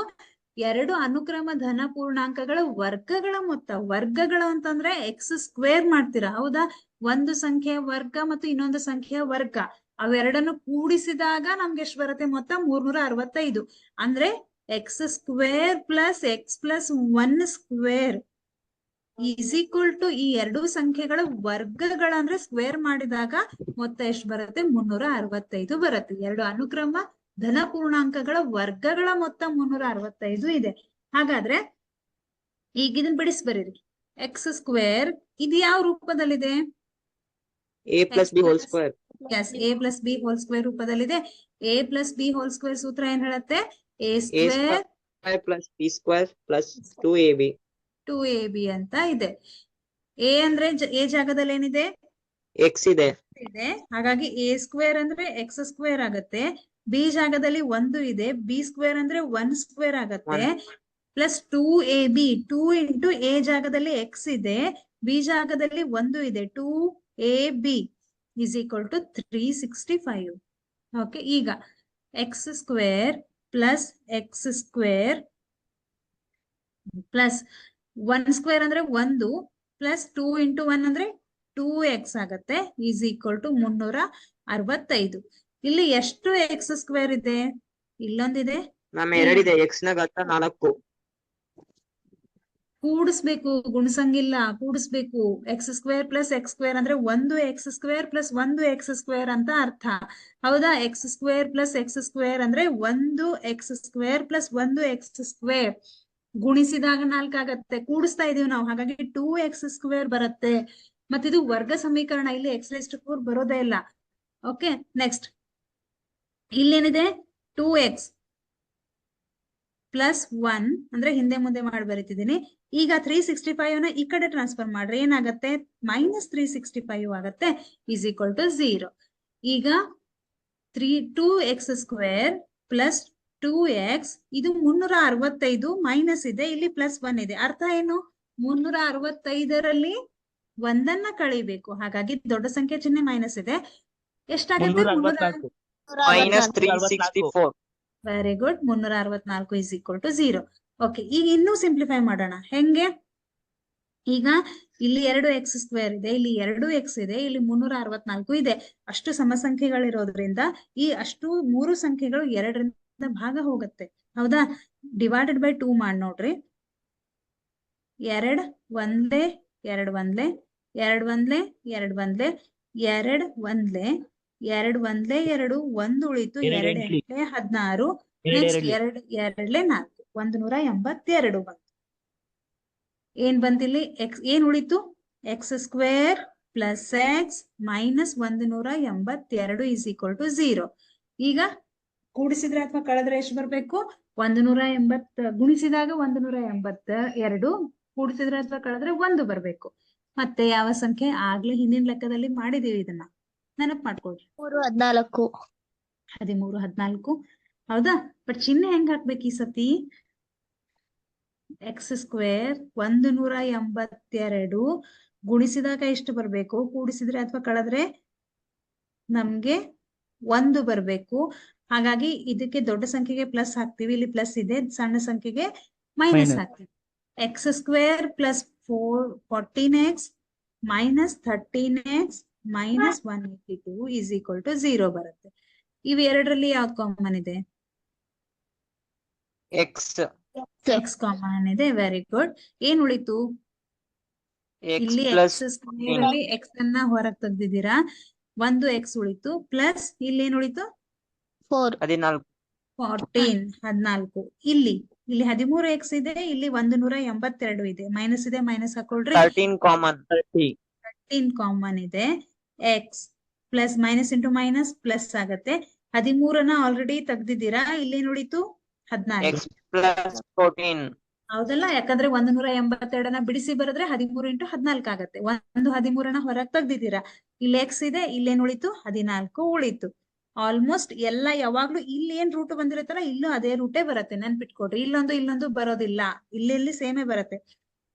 ಎರಡು ಅನುಕ್ರಮ ಧನ ಪೂರ್ಣಾಂಕಗಳ ವರ್ಗಗಳ ಮೊತ್ತ. ವರ್ಗಗಳು ಅಂತಂದ್ರೆ ಎಕ್ಸ್ ಸ್ಕ್ವೇರ್ ಮಾಡ್ತೀರಾ, ಹೌದಾ? ಒಂದು ಸಂಖ್ಯೆಯ ವರ್ಗ ಮತ್ತು ಇನ್ನೊಂದು ಸಂಖ್ಯೆಯ ವರ್ಗ, ಅವೆರಡನ್ನು ಕೂಡಿಸಿದಾಗ ನಮ್ಗೆ ಎಷ್ಟು ಬರುತ್ತೆ ಮೊತ್ತ? 365. ಅಂದ್ರೆ x square plus x plus 1 square is equal to ಈ ಎರಡು ಸಂಖ್ಯೆಗಳ ವರ್ಗಗಳ ಅಂದ್ರೆ ಸ್ಕ್ವೇರ್ ಮಾಡಿದಾಗ ಮೊತ್ತ ಎಷ್ಟು ಬರುತ್ತೆ? 365 ಬರುತ್ತೆ. ಎರಡು ಅನುಕ್ರಮ ಧನ ಪೂರ್ಣಾಂಕಗಳ ವರ್ಗಗಳ ಮೊತ್ತ 365 ಇದೆ. ಹಾಗಾದ್ರೆ ಈಗ ಇದನ್ನ ಬಿಡಿಸಿ ಬರೀರಿ. ಎಕ್ಸ್ ಸ್ಕ್ವೇರ್ ಇದು ಯಾವ ರೂಪದಲ್ಲಿದೆ? a plus b whole square. Yes, a plus B hole square ರೂಪದಲ್ಲಿದೆ. a ಪ್ಲಸ್ ಬಿ ಹೋಲ್ ಸ್ಕ್ವೇರ್ ಸೂತ್ರ ಏನ್ ಹೇಳುತ್ತೆ? a ಸ್ಕ್ವೇರ್ plus b square plus 2ab. 2ab ಅಂತ ಇದೆ. a ಅಂದ್ರೆ a ಜಾಗದಲ್ಲಿ ಏನಿದೆ? x ಇದೆ. ಹಾಗಾಗಿ a ಸ್ಕ್ವೇರ್ ಅಂದ್ರೆ ಎಕ್ಸ್ ಸ್ಕ್ವೇರ್ ಆಗತ್ತೆ. ಬಿ ಜಾಗದಲ್ಲಿ 1 ಇದೆ, ಬಿ ಸ್ಕ್ವೇರ್ ಅಂದ್ರೆ 1 ಸ್ಕ್ವೇರ್ ಆಗತ್ತೆ. ಪ್ಲಸ್ 2ab, 2 ಇಂಟು a ಜಾಗದಲ್ಲಿ ಎಕ್ಸ್ ಇದೆ, ಬಿ ಜಾಗದಲ್ಲಿ 1 ಇದೆ, 2ab is equal to 365. Okay, ಈಗ x square plus x square plus 1 square ಅಂದ್ರೆ 1 ಪ್ಲಸ್ 2 ಇಂಟು 1 ಅಂದ್ರೆ 2x ಆಗತ್ತೆ, ಈಸ್ ಈಕ್ವಲ್ ಟು 365. ಇಲ್ಲಿ ಎಷ್ಟು ಎಕ್ಸ್ ಸ್ಕ್ವೇರ್ ಇದೆ? ಇಲ್ಲೊಂದಿದೆ, ಎರಡಿದೆ. x ನ ಘಾತ 4. ಕೂಡಿಸ್ಬೇಕು, ಗುಣಸಂಗಿಲ್ಲ, ಕೂಡಿಸ್ಬೇಕು. X square plus x square ಅಂದ್ರೆ 1 x square plus 1 x square ಅಂತ ಅರ್ಥ, ಹೌದಾ? X square plus x square ಅಂದ್ರೆ 1 x square plus 1 x square ಗುಣಿಸಿದಾಗ 4 ಆಗತ್ತೆ. ಕೂಡಿಸ್ತಾ ಇದೀವಿ ನಾವು, ಹಾಗಾಗಿ 2x ಸ್ಕ್ವೇರ್ ಬರುತ್ತೆ. ಮತ್ತಿದು ವರ್ಗ ಸಮೀಕರಣ. ಇಲ್ಲಿ x⁴ ಬರೋದೇ ಇಲ್ಲ. ಓಕೆ ನೆಕ್ಸ್ಟ್ ಇಲ್ಲೇನಿದೆ 2x ಪ್ಲಸ್ 1 ಅಂದ್ರೆ ಹಿಂದೆ ಮುಂದೆ ಮಾಡಿ ಬರೀತಿದ್ದೀನಿ. ಈಗ 365 ನ ಈ ಕಡೆ ಟ್ರಾನ್ಸ್ಫರ್ ಮಾಡ್ರಿ ಏನಾಗತ್ತೆ -365 ಆಗತ್ತೆ ಈಸ್ ಈಕ್ವಲ್ ಟು 0. ಈಗ 2x ಸ್ಕ್ವೇರ್ ಪ್ಲಸ್ 2x ಇದು 365 ಮೈನಸ್ ಇದೆ, ಇಲ್ಲಿ ಪ್ಲಸ್ 1 ಇದೆ. ಅರ್ಥ ಏನು? 365ರಲ್ಲಿ ಒಂದನ್ನ ಕಳಿಬೇಕು, ಹಾಗಾಗಿ ದೊಡ್ಡ ಸಂಖ್ಯೆ ಚಿಹ್ನೆ ಮೈನಸ್ ಇದೆ. ಎಷ್ಟಾಗತ್ತೆ? -364. Very good. 364 is equal to 0. Okay, ಈಗ ಇನ್ನೂ ಸಿಂಪ್ಲಿಫೈ ಮಾಡೋಣ. ಹೆಂಗೆ? ಈಗ ಇಲ್ಲಿ 2x ಸ್ಕ್ವೇರ್ ಇದೆ, ಇಲ್ಲಿ 2x ಇದೆ, ಇಲ್ಲಿ 364 ಇದೆ. ಅಷ್ಟು ಸಮಸಂಖ್ಯೆಗಳಿರೋದ್ರಿಂದ ಈ ಅಷ್ಟು 3 ಸಂಖ್ಯೆಗಳು 2ರಿಂದ ಭಾಗ ಹೋಗುತ್ತೆ. ಹೌದಾ? ಡಿವೈಡೆಡ್ ಬೈ 2 ಮಾಡಿ ನೋಡ್ರಿ. 2 ಒಂದ್ಲೆ 2 ಒಂದ್ಲೆ 2 ಒಂದ್ಲೆ 2 ಒಂದ್ಲೆ 2 ಒಂದ್ಲೆ 2 ಒಂದ್ಲೆ 2 1 ಉಳಿತು 2 ಎಂಟ್ಲೆ 16. ನೆಕ್ಸ್ಟ್ 2 2ಲೆ 4 182 ಬಂತು. ಏನ್ ಬಂತಿಲ್ಲಿ? ಎಕ್ಸ್ ಏನ್ ಉಳಿತು? X square plus x minus 182 is equal to 0. ಈಗ ಕೂಡಿಸಿದ್ರೆ ಅಥವಾ ಕಳೆದ್ರೆ ಎಷ್ಟು ಬರ್ಬೇಕು? 180 ಗುಣಿಸಿದಾಗ 182, ಕೂಡಿಸಿದ್ರೆ ಅಥವಾ ಕಳೆದ್ರೆ 1 ಬರ್ಬೇಕು. ಮತ್ತೆ ಯಾವ ಸಂಖ್ಯೆ? ಆಗ್ಲೇ ಹಿಂದಿನ ಲೆಕ್ಕದಲ್ಲಿ ಮಾಡಿದೀವಿ, ಇದನ್ನ ನೆನಪು ಮಾಡ್ಕೊಳ್ರಿ. 14. 13 14. ಹೌದಾ? ಬಟ್ ಚಿಹ್ನೆ ಹೆಂಗ್ ಹಾಕ್ಬೇಕು ಈ ಸತಿ? ಎಕ್ಸ್ ಸ್ಕ್ವೇರ್ 182 ಗುಣಿಸಿದಾಗ ಎಷ್ಟು ಬರ್ಬೇಕು? ಕೂಡಿಸಿದ್ರೆ ಅಥವಾ ಕಳೆದ್ರೆ ನಮ್ಗೆ 1 ಬರ್ಬೇಕು. ಹಾಗಾಗಿ ಇದಕ್ಕೆ ದೊಡ್ಡ ಸಂಖ್ಯೆಗೆ ಪ್ಲಸ್ ಹಾಕ್ತಿವಿ, ಇಲ್ಲಿ ಪ್ಲಸ್ ಇದೆ. ಸಣ್ಣ ಸಂಖ್ಯೆಗೆ ಮೈನಸ್ ಹಾಕ್ತಿವಿ. X square plus 14x minus 13x minus 182 is equal to 0 ಬರುತ್ತೆ. ಇವೆರಡರಲ್ಲಿ ಯಾವ್ದು ಕಾಮನ್ ಇದೆ? ಎಕ್ಸ್ ಕಾಮನ್ ಇದೆ. Very good. ಏನ್ ಉಳಿತು? ಇಲ್ಲಿ ಎಕ್ಸ್ ಸ್ಕ್ವೇರ್ ಅಲ್ಲಿ ಎಕ್ಸ್ ಅನ್ನ ಹೊರಗೆ ತೆಗ್ದಿದ್ದೀರಾ. 1 ಎಕ್ಸ್ ಉಳಿತು, ಪ್ಲಸ್ ಇಲ್ಲಿ ಏನ್ ಉಳಿತು? 14. ಇಲ್ಲಿ 13x ಇದೆ, ಇಲ್ಲಿ 182 ಇದೆ. ಮೈನಸ್ ಇದೆ, ಮೈನಸ್ ಹಾಕೊಳ್ರಿ. 13 ಕಾಮನ್ ಇದೆ. X plus minus into minus plus ಆಗತ್ತೆ. 13ನ ಆಲ್ರೆಡಿ ತೆಗ್ದಿದ್ದೀರಾ. ಇಲ್ಲೇನ್ ಉಳಿತು? 14. ಹೌದಲ್ಲ? ಯಾಕಂದ್ರೆ 182ನ ಬಿಡಿಸಿ ಬರೆದ್ರೆ 13 ಇಂಟು 14 ಆಗತ್ತೆ. 13ನ ಹೊರಗೆ ತೆಗ್ದಿದ್ದೀರಾ. ಇಲ್ಲಿ ಎಕ್ಸ್ ಇದೆ, ಇಲ್ಲೇನ್ ಉಳಿತು? 14 ಉಳಿತು. ಆಲ್ಮೋಸ್ಟ್ ಎಲ್ಲ ಯಾವಾಗ್ಲೂ ಇಲ್ಲಿ ಏನ್ ರೂಟ್ ಬಂದಿರುತ್ತಲ್ಲ, ಇಲ್ಲೂ ಅದೇ ರೂಟೇ ಬರುತ್ತೆ. ನೆನ್ಪಿಟ್ಕೊಡ್ರಿ. ಇಲ್ಲೊಂದು ಬರೋದಿಲ್ಲ, ಇಲ್ಲಿ ಸೇಮೇ ಬರುತ್ತೆ.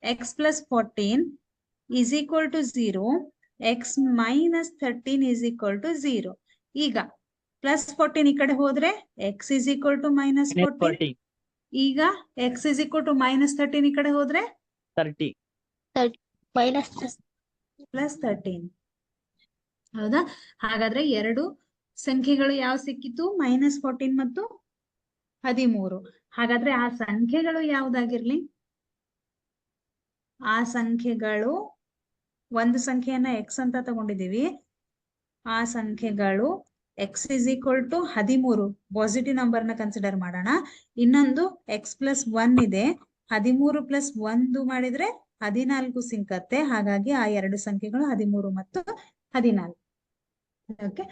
X plus 14 is equal to 0. X minus 13 is equal to 0. ಈಗ ಪ್ಲಸ್ 14 ಈ ಕಡೆ ಹೋದ್ರೆ x is equal to minus 14. ಈಗ x is equal to minus 13 ಈ ಕಡೆ ಹೋದ್ರೆ 30 ಪ್ಲಸ್ 13. ಹೌದಾ? ಹಾಗಾದ್ರೆ ಎರಡು ಸಂಖ್ಯೆಗಳು ಯಾವ ಸಿಕ್ಕಿತು? -14 ಮತ್ತು 13. ಹಾಗಾದ್ರೆ ಆ ಸಂಖ್ಯೆಗಳು ಯಾವ್ದಾಗಿರ್ಲಿ? ಆ ಸಂಖ್ಯೆಗಳು, ಒಂದು ಸಂಖ್ಯೆಯನ್ನ ಎಕ್ಸ್ ಅಂತ ತಗೊಂಡಿದೀವಿ. ಆ ಸಂಖ್ಯೆಗಳು x is equal to 13 positive number ನ ಕನ್ಸಿಡರ್ ಮಾಡೋಣ. ಇನ್ನೊಂದು ಎಕ್ಸ್ ಪ್ಲಸ್ 1 ಇದೆ. 13 ಪ್ಲಸ್ 1 ಮಾಡಿದ್ರೆ 14 ಸಿಕ್ಕತ್ತೆ. ಹಾಗಾಗಿ ಆ ಎರಡು ಸಂಖ್ಯೆಗಳು 13 ಮತ್ತು 14. ಓಕೆ,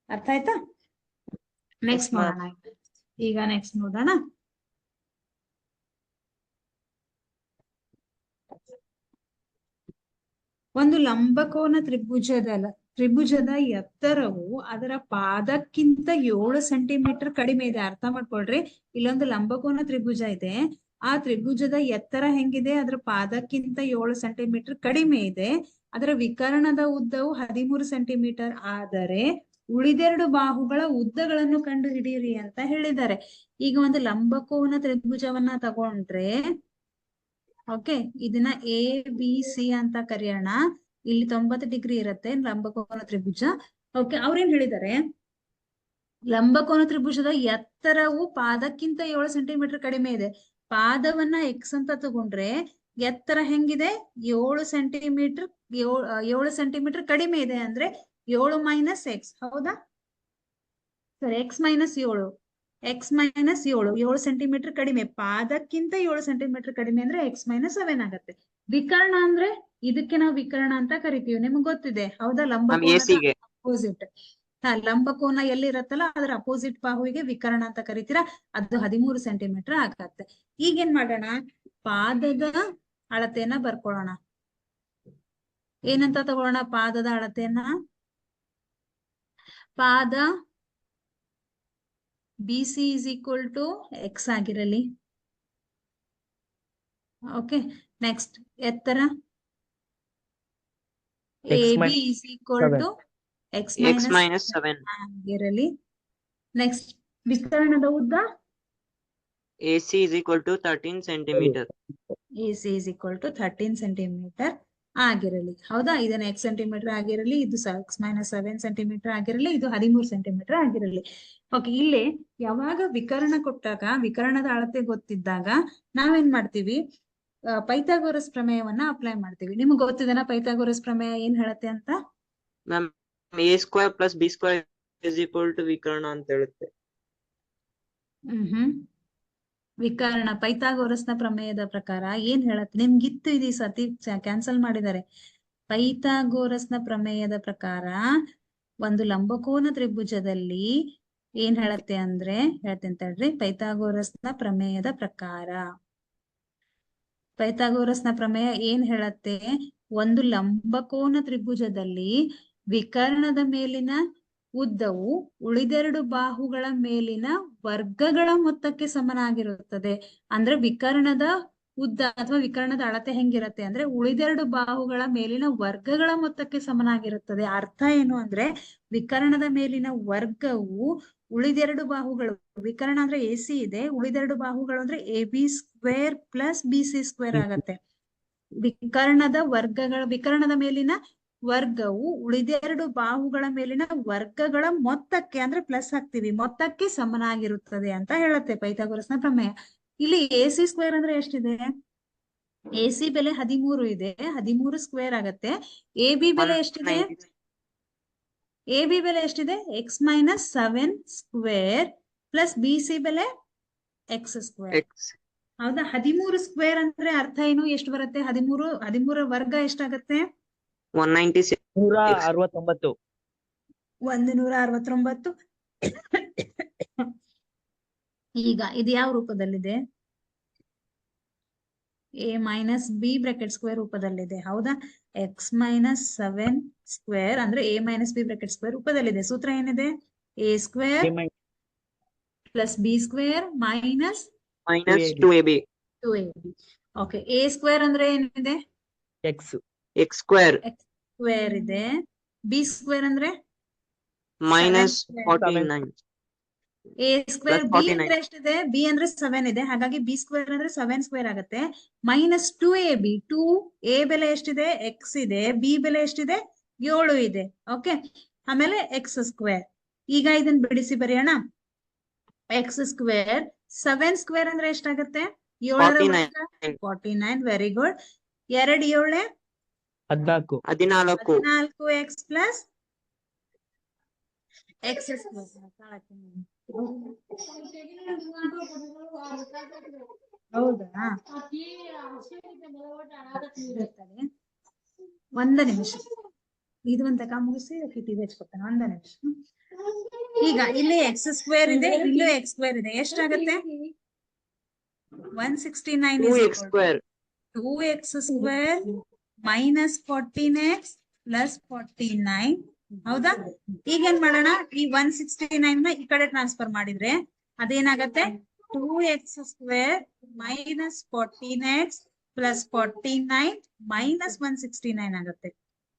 ಅರ್ಥ ಆಯ್ತಾ? ನೆಕ್ಸ್ಟ್ ನೋಡೋಣ. ಈಗ ನೆಕ್ಸ್ಟ್ ನೋಡೋಣ. ಒಂದು ಲಂಬಕೋನ ತ್ರಿಭುಜದ ಎತ್ತರವು ಅದರ ಪಾದಕ್ಕಿಂತ 7 ಸೆಂಟಿಮೀಟರ್ ಕಡಿಮೆ ಇದೆ. ಅರ್ಥ ಮಾಡ್ಕೊಳ್ರಿ. ಇಲ್ಲೊಂದು ಲಂಬಕೋನ ತ್ರಿಭುಜ ಇದೆ. ಆ ತ್ರಿಭುಜದ ಎತ್ತರ ಹೆಂಗಿದೆ? ಅದರ ಪಾದಕ್ಕಿಂತ 7 ಸೆಂಟಿಮೀಟರ್ ಕಡಿಮೆ ಇದೆ. ಅದರ ವಿಕರ್ಣದ ಉದ್ದವು 13 ಸೆಂಟಿಮೀಟರ್ ಆದರೆ ಉಳಿದೆರಡು ಬಾಹುಗಳ ಉದ್ದಗಳನ್ನು ಕಂಡು ಹಿಡಿಯಿರಿ ಅಂತ ಹೇಳಿದ್ದಾರೆ. ಈಗ ಒಂದು ಲಂಬಕೋನ ತ್ರಿಭುಜವನ್ನ ತಗೊಂಡ್ರೆ, ಓಕೆ, ಇದನ್ನ ABC ಅಂತ ಕರೆಯೋಣ. ಇಲ್ಲಿ 90 ಡಿಗ್ರಿ ಇರುತ್ತೆ ಲಂಬಕೋನ ತ್ರಿಭುಜ. ಓಕೆ, ಅವ್ರೇನ್ ಹೇಳಿದ್ದಾರೆ? ಲಂಬಕೋನ ತ್ರಿಭುಜದ ಎತ್ತರವು ಪಾದಕ್ಕಿಂತ 7 ಸೆಂಟಿಮೀಟರ್ ಕಡಿಮೆ ಇದೆ. ಪಾದವನ್ನ ಎಕ್ಸ್ ಅಂತ ತಗೊಂಡ್ರೆ ಎತ್ತರ ಹೆಂಗಿದೆ? 7 ಸೆಂಟಿಮೀಟರ್ ಕಡಿಮೆ ಇದೆ. ಅಂದ್ರೆ 7 ಮೈನಸ್ ಎಕ್ಸ್. ಹೌದಾ ಸರ್? ಎಕ್ಸ್ ಮೈನಸ್ 7 ಸೆಂಟಿಮೀಟರ್ ಕಡಿಮೆ. ಪಾದಕ್ಕಿಂತ 7 ಸೆಂಟಿಮೀಟರ್ ಕಡಿಮೆ ಅಂದ್ರೆ ಎಕ್ಸ್ ಮೈನಸ್ 7 ಆಗತ್ತೆ. ವಿಕರ್ಣ ಅಂದ್ರೆ ಇದಕ್ಕೆ ನಾವು ವಿಕರ್ಣ ಅಂತ ಕರಿತೀವಿ. ನಿಮ್ಗೆ ಗೊತ್ತಿದೆ ಹೌದಾ? ಲಂಬಕೋನದ ಅಪೋಸಿಟ್. ಲಂಬಕೋನ ಎಲ್ಲಿರತ್ತಲ್ಲ ಅದರ ಅಪೋಸಿಟ್ ಬಾಹುವಿಗೆ ವಿಕರ್ಣ ಅಂತ ಕರಿತೀರಾ, ಅದು 13 ಸೆಂಟಿಮೀಟರ್ ಆಗತ್ತೆ. ಈಗೇನ್ ಮಾಡೋಣ, ಪಾದದ ಅಳತೆಯನ್ನ ಬರ್ಕೊಳ್ಳೋಣ. ಏನಂತ ತಗೊಳ್ಳೋಣ ಪಾದದ ಅಳತೆಯನ್ನ? ಪಾದ BC is equal to x ಆಗಿರಲಿ. ಓಕೆ, ನೆಕ್ಸ್ಟ್ ಎತ್ತರ AB is equal to x minus 7 ಆಗಿರಲಿ. ನೆಕ್ಸ್ಟ್ ವಿಕರ್ಣದ ಉದ್ದ AC is equal to 13 centimeter. AC is equal to 13 centimetre ಆಗಿರಲಿ. ಹೌದಾ, ಇದನ್ನ x ಸೆಂಟಿಮೀಟರ್ ಆಗಿರಲಿ, ಇದು x minus 7 ಸೆಂಟಿಮೀಟರ್ ಆಗಿರಲಿ, ಇದು 13 ಸೆಂಟಿಮೀಟರ್ ಆಗಿರಲಿ. ಓಕೆ, ಇಲ್ಲಿ ಯಾವಾಗ ವಿಕರ್ಣ ಕೊಟ್ಟಾಗ, ವಿಕರ್ಣದ ಅಳತೆ ಗೊತ್ತಿದ್ದಾಗ ನಾವೇನ್ ಮಾಡ್ತೀವಿ, ಪೈಥಾಗೋರಸ್ ಪ್ರಮೇಯವನ್ನ ಅಪ್ಲೈ ಮಾಡ್ತೀವಿ. ನಿಮ್ಗೆ ಗೊತ್ತಿದೆನಾ ಪೈಥಾಗೋರಸ್ ಪ್ರಮೇಯ ಏನ್ ಹೇಳುತ್ತೆ ಅಂತ? Ma'am A square plus B square is equal to ವಿಕರ್ಣ ಅಂತ ಹೇಳುತ್ತೆ. ವಿಕರ್ಣ ಪೈಥಾಗೋರಸ್ನ ಪ್ರಮೇಯದ ಪ್ರಕಾರ ಏನ್ ಹೇಳತ್ತೆ? ನಿಮ್ಗಿತ್ತು ಇದು ಸತಿ ಕ್ಯಾನ್ಸಲ್ ಮಾಡಿದ್ದಾರೆ. ಪೈಥಾಗೋರಸ್ನ ಪ್ರಮೇಯದ ಪ್ರಕಾರ ಒಂದು ಲಂಬಕೋನ ತ್ರಿಭುಜದಲ್ಲಿ ಏನ್ ಹೇಳತ್ತೆ ಅಂದ್ರೆ, ಹೇಳ್ತೇನೆ ತಡ್ರಿ. ಪೈಥಾಗೋರಸ್ನ ಪ್ರಮೇಯದ ಪ್ರಕಾರ, ಪೈಥಾಗೋರಸ್ನ ಪ್ರಮೇಯ ಏನ್ ಹೇಳತ್ತೆ, ಒಂದು ಲಂಬಕೋನ ತ್ರಿಭುಜದಲ್ಲಿ ವಿಕರ್ಣದ ಮೇಲಿನ ಉದ್ದವು ಉಳಿದೆರಡು ಬಾಹುಗಳ ಮೇಲಿನ ವರ್ಗಗಳ ಮೊತ್ತಕ್ಕೆ ಸಮನಾಗಿರುತ್ತದೆ. ಅಂದ್ರೆ ವಿಕರ್ಣದ ಉದ್ದ ಅಥವಾ ವಿಕರ್ಣದ ಅಳತೆ ಹೆಂಗಿರತ್ತೆ ಅಂದ್ರೆ ಉಳಿದೆರಡು ಬಾಹುಗಳ ಮೇಲಿನ ವರ್ಗಗಳ ಮೊತ್ತಕ್ಕೆ ಸಮನಾಗಿರುತ್ತದೆ. ಅರ್ಥ ಏನು ಅಂದ್ರೆ, ವಿಕರ್ಣದ ಮೇಲಿನ ವರ್ಗವು ಉಳಿದೆರಡು ಬಾಹುಗಳು, ವಿಕರ್ಣ ಅಂದ್ರೆ AC ಇದೆ, ಉಳಿದೆರಡು ಬಾಹುಗಳು ಅಂದ್ರೆ AB square plus BC square ಆಗತ್ತೆ. ವಿಕರ್ಣದ ಮೇಲಿನ ವರ್ಗವು ಉಳಿದೆರಡು ಬಾಹುಗಳ ಮೇಲಿನ ವರ್ಗಗಳ ಮೊತ್ತಕ್ಕೆ, ಅಂದ್ರೆ ಪ್ಲಸ್ ಹಾಕ್ತಿವಿ, ಮೊತ್ತಕ್ಕೆ ಸಮನಾಗಿರುತ್ತದೆ ಅಂತ ಹೇಳುತ್ತೆ ಪೈಥಾಗೋರಸ್ನ ಪ್ರಮೇಯ. ಇಲ್ಲಿ AC ಸ್ಕ್ವೇರ್ ಅಂದ್ರೆ ಎಷ್ಟಿದೆ? AC ಬೆಲೆ 13 ಇದೆ, 13 ಸ್ಕ್ವೇರ್ ಆಗತ್ತೆ. AB ಬೆಲೆ ಎಷ್ಟಿದೆ? AB ಬೆಲೆ ಎಷ್ಟಿದೆ? x minus 7 square plus BC ಬೆಲೆ x ಸ್ಕ್ವೇರ್. ಹೌದಾ, 13 ಸ್ಕ್ವೇರ್ ಅಂದ್ರೆ ಅರ್ಥ ಏನು? ಎಷ್ಟು ಬರುತ್ತೆ? 13 ವರ್ಗ ಎಷ್ಟಾಗತ್ತೆ? 169. 169. ಈಗ ಇದು ಯಾವ ರೂಪದಲ್ಲಿದೆ? A minus B bracket square ರೂಪದಲ್ಲಿದೆ. ಹೌದಾ, x minus 7 ಸ್ಕ್ವೇರ್ ಅಂದ್ರೆ A minus B bracket square ರೂಪದಲ್ಲಿದೆ. ಸೂತ್ರ ಏನಿದೆ? A square plus B square minus 2AB. Okay, A square ಅಂದ್ರೆ ಏನಿದೆ? x ಸ್ಕ್ವೇರ್ ಸ್ಕ್ವೇರ್ ಇದೆ. B ಸ್ಕ್ವೇರ್ ಅಂದ್ರೆ minus 49. A ಸ್ಕ್ವೇರ್ B ಅಂದ್ರೆ ಎಷ್ಟಿದೆ? B ಅಂದ್ರೆ 7 ಇದೆ, ಹಾಗಾಗಿ B ಸ್ಕ್ವೇರ್ ಅಂದ್ರೆ 7 ಸ್ಕ್ವೇರ್ ಆಗುತ್ತೆ. ಮೈನಸ್ 2AB, 2A ಬೆಲೆ ಎಷ್ಟಿದೆ? x ಇದೆ, B ಬೆಲೆ ಎಷ್ಟಿದೆ? 7 ಇದೆ. ಓಕೆ, ಆಮೇಲೆ x ಸ್ಕ್ವೇರ್. ಈಗ ಇದನ್ನ ಬಿಡಿಸಿ ಬರೆಯೋಣ. x ಸ್ಕ್ವೇರ್ 7 ಸ್ಕ್ವೇರ್ ಅಂದ್ರೆ ಎಷ್ಟಾಗತ್ತೆ? 49. Very good. 2 7 14 x plus x square. ಹೌದಾ, ಒಂದ ನಿಮಿಷ, ಇದು ಒಂದು ತಕ ಮುಗಿಸಿ ಟಿವಿ ಹಚ್ಕೊತಾನೆ. ಒಂದ ನಿಮಿಷ. ಈಗ ಇಲ್ಲಿ x ಸ್ಕ್ವೇರ್ ಇದೆ, ಇಲ್ಲೂ x ಸ್ಕ್ವೇರ್ ಇದೆ. ಎಷ್ಟಾಗತ್ತೆ? 169 2x square 2x square minus 14x plus 49. ಹೌದಾ, ಈಗೇನ್ ಮಾಡೋಣ, ಈ 169 ನ ಈ ಕಡೆ ಟ್ರಾನ್ಸ್ಫರ್ ಮಾಡಿದ್ರೆ ಅದೇನಾಗತ್ತೆ? 2x square minus 14x plus 49 minus 169 ಆಗತ್ತೆ.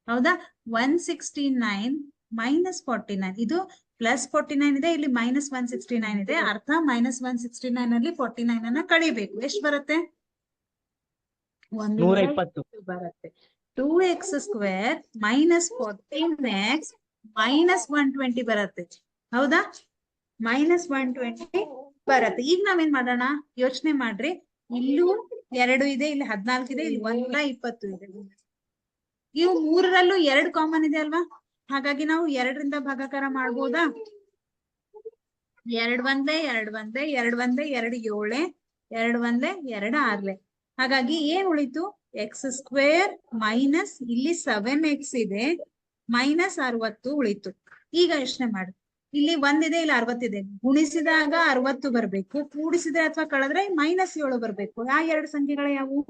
ಹೌದಾ, 169 ಮೈನಸ್ 49, ಇದು ಪ್ಲಸ್ 49 ಇದೆ, ಇಲ್ಲಿ ಮೈನಸ್ 169 ಇದೆ. ಅರ್ಥ ಮೈನಸ್ 169 ಅಲ್ಲಿ 49 ಅನ್ನ ಕಳಿಬೇಕು. ಎಷ್ಟು ಬರುತ್ತೆ? 120 ಬರುತ್ತೆ. 2x square minus 14x minus 120 ಬರುತ್ತೆ. ಹೌದಾ, ಮೈನಸ್ 120 ಬರುತ್ತೆ. ಈಗ ನಾವೇನ್ ಮಾಡೋಣ, ಯೋಚನೆ ಮಾಡ್ರಿ. ಇಲ್ಲೂ 2 ಇದೆ, ಇಲ್ಲಿ 14 ಇದೆ, ಇಲ್ಲಿ 120 ಇದೆ. ಇವು ಮೂರರಲ್ಲೂ 2 ಕಾಮನ್ ಇದೆ ಅಲ್ವಾ, ಹಾಗಾಗಿ ನಾವು 2ರಿಂದ ಭಾಗಾಕಾರ ಮಾಡ್ಬೋದಾ? 2 ಒಂದೇ 2 ಒಂದೇ 2 ಒಂದೇ 2 7 2 ಒಂದೇ 2 6. ಹಾಗಾಗಿ ಏನ್ ಉಳಿತು? x ಸ್ಕ್ವೇರ್ ಮೈನಸ್ ಇಲ್ಲಿ 7x ಇದೆ, -60 ಉಳಿತು. ಈಗ ಯೋಚನೆ ಮಾಡಿ, ಇಲ್ಲಿ 1 ಇದೆ, ಇಲ್ಲಿ 60 ಇದೆ. ಗುಣಿಸಿದಾಗ 60 ಬರ್ಬೇಕು, ಕೂಡಿಸಿದ್ರೆ ಅಥವಾ ಕಳೆದ್ರೆ -7 ಬರ್ಬೇಕು. ಆ ಎರಡು ಸಂಖ್ಯೆಗಳು ಯಾವುವು?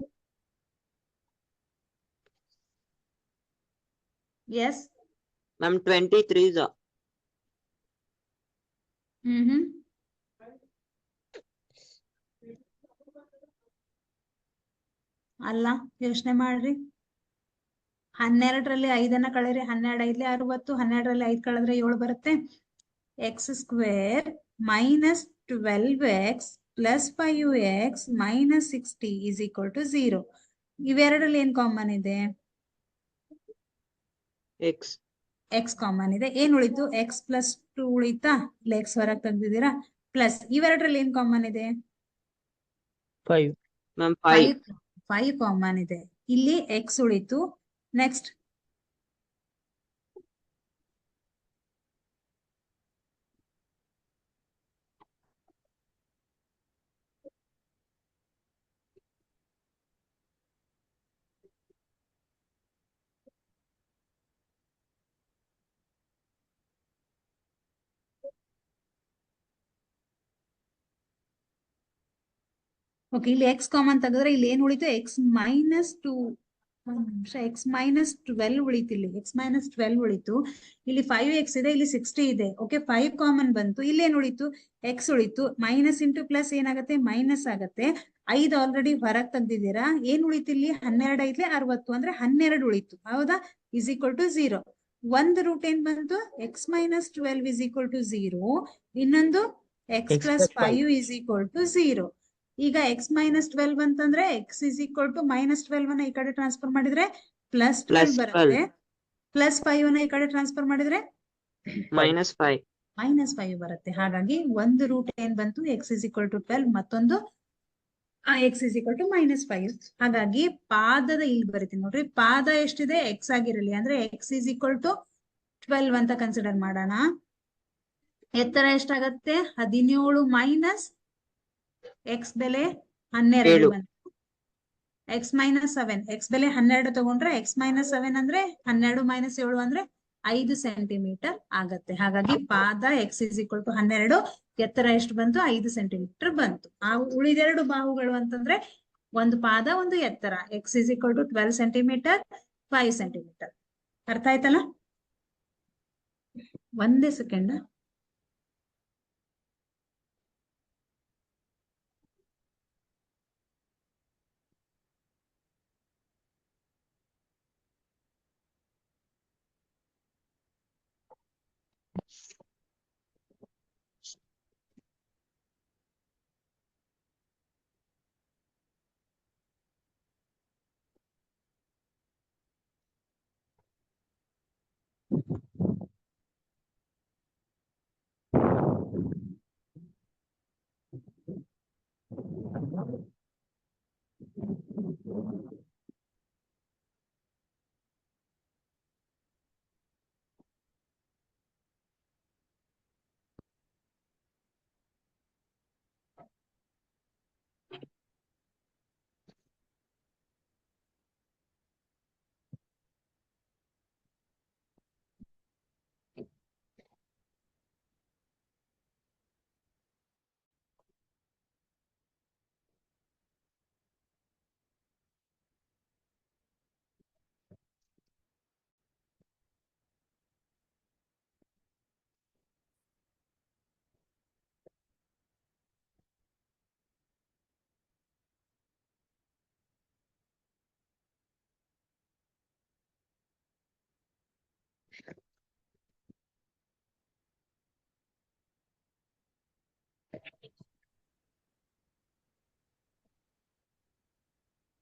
ಎಸ್. ಮ್ಯಾಮ್ 23 is ಅಲ್ಲ, ಯೋಚನೆ ಮಾಡ್ರಿ. 12ರಲ್ಲಿ 5 ಕಳೆದ್ರೆ 12 5 60, 12ರಲ್ಲಿ 5 ಕಳೆದ್ರೆ 7 ಬರುತ್ತೆ. x² - 12x + 5x - 60 = 0. ಇವೆರಡರಲ್ಲಿ ಏನ್ ಕಾಮನ್ ಇದೆ? x ಕಾಮನ್ ಇದೆ. ಏನ್ ಉಳಿತು? x + 2 ಉಳಿತಾ? ಇಲ್ಲ, x ಹೊರಗೆ ತೆಗ್ದಿದ್ದೀರಾ? ಪ್ಲಸ್ ಇವೆರಡರಲ್ಲಿ ಏನ್ ಕಾಮನ್ ಇದೆ? 5. ಮ್ಯಾಮ್ 5 ಕಾಮನ್ ಇದೆ. ಇಲ್ಲಿ x ಉಳಿತು. ನೆಕ್ಸ್ಟ್ ಓಕೆ, ಇಲ್ಲಿ x ಕಾಮನ್ ತೆಗೆದ್ರೆ ಇಲ್ಲಿ ಏನ್ ಉಳಿತು? x - 2. x - 12 ಉಳಿತು. ಇಲ್ಲಿ x - 12 ಉಳಿತು. ಇಲ್ಲಿ 5x ಇದೆ, ಇಲ್ಲಿ 60 ಇದೆ. ಓಕೆ, 5 ಕಾಮನ್ ಬಂತು. ಇಲ್ಲಿ ಏನ್ ಉಳಿತು? x ಉಳಿತು. ಮೈನಸ್ ಇಂಟು ಪ್ಲಸ್ ಏನಾಗುತ್ತೆ? ಮೈನಸ್ ಆಗತ್ತೆ. 5 ಆಲ್ರೆಡಿ ಹೊರಗೆ ತೆಗ್ದಿದ್ದೀರಾ. ಏನ್ ಉಳಿತು? ಇಲ್ಲಿ 12 5 60 ಅಂದ್ರೆ 12 ಉಳಿತು. ಹೌದಾ? = 0. ಒಂದು ರೂಟ್ ಏನ್ ಬಂತು? x - 12 = 0. ಇನ್ನೊಂದು x + 5 = 0. ಈಗ x - 12 ಅಂತಂದ್ರೆ x = -12 ಅನ್ನ ಈ ಕಡೆ ಟ್ರಾನ್ಸ್ಫರ್ ಮಾಡಿದ್ರೆ +12 ಬರುತ್ತೆ. +5 ಅನ್ನ ಈ ಕಡೆ ಟ್ರಾನ್ಸ್ಫರ್ ಮಾಡಿದ್ರೆ -5 ಬರುತ್ತೆ. ಹಾಗಾಗಿ ಒಂದು ರೂಟ್ ಏನ್ ಬಂತು? x = 12, ಮತ್ತೊಂದು x = -5. ಹಾಗಾಗಿ ಪಾದದ ಇಲ್ಲಿ ಬರೀತೀನಿ ನೋಡ್ರಿ. ಪಾದ ಎಷ್ಟಿದೆ? x ಆಗಿರಲಿ. ಅಂದ್ರೆ x = 12 ಅಂತ ಕನ್ಸಿಡರ್ ಮಾಡೋಣ. ಎತ್ತರ ಎಷ್ಟಾಗತ್ತೆ? 17 ಮೈನಸ್ x ಬೆಲೆ 12 ಬಂತು. x - 7, x ಬೆಲೆ 12 ತಗೊಂಡ್ರೆ x - 7 ಅಂದ್ರೆ 12 - 7 ಅಂದ್ರೆ 5 ಸೆಂಟಿಮೀಟರ್ ಆಗತ್ತೆ. ಹಾಗಾಗಿ ಪಾದ x = 12, ಎತ್ತರ ಎಷ್ಟು ಬಂತು? 5 ಸೆಂಟಿಮೀಟರ್ ಬಂತು. ಆ ಉಳಿದೆರಡು ಬಾಹುಗಳು ಅಂತಂದ್ರೆ ಒಂದು ಪಾದ, ಒಂದು ಎತ್ತರ. x = 12 centimetre, 5 centimetre. ಅರ್ಥ ಆಯ್ತಲ್ಲ? ಒಂದೇ ಸೆಕೆಂಡ್.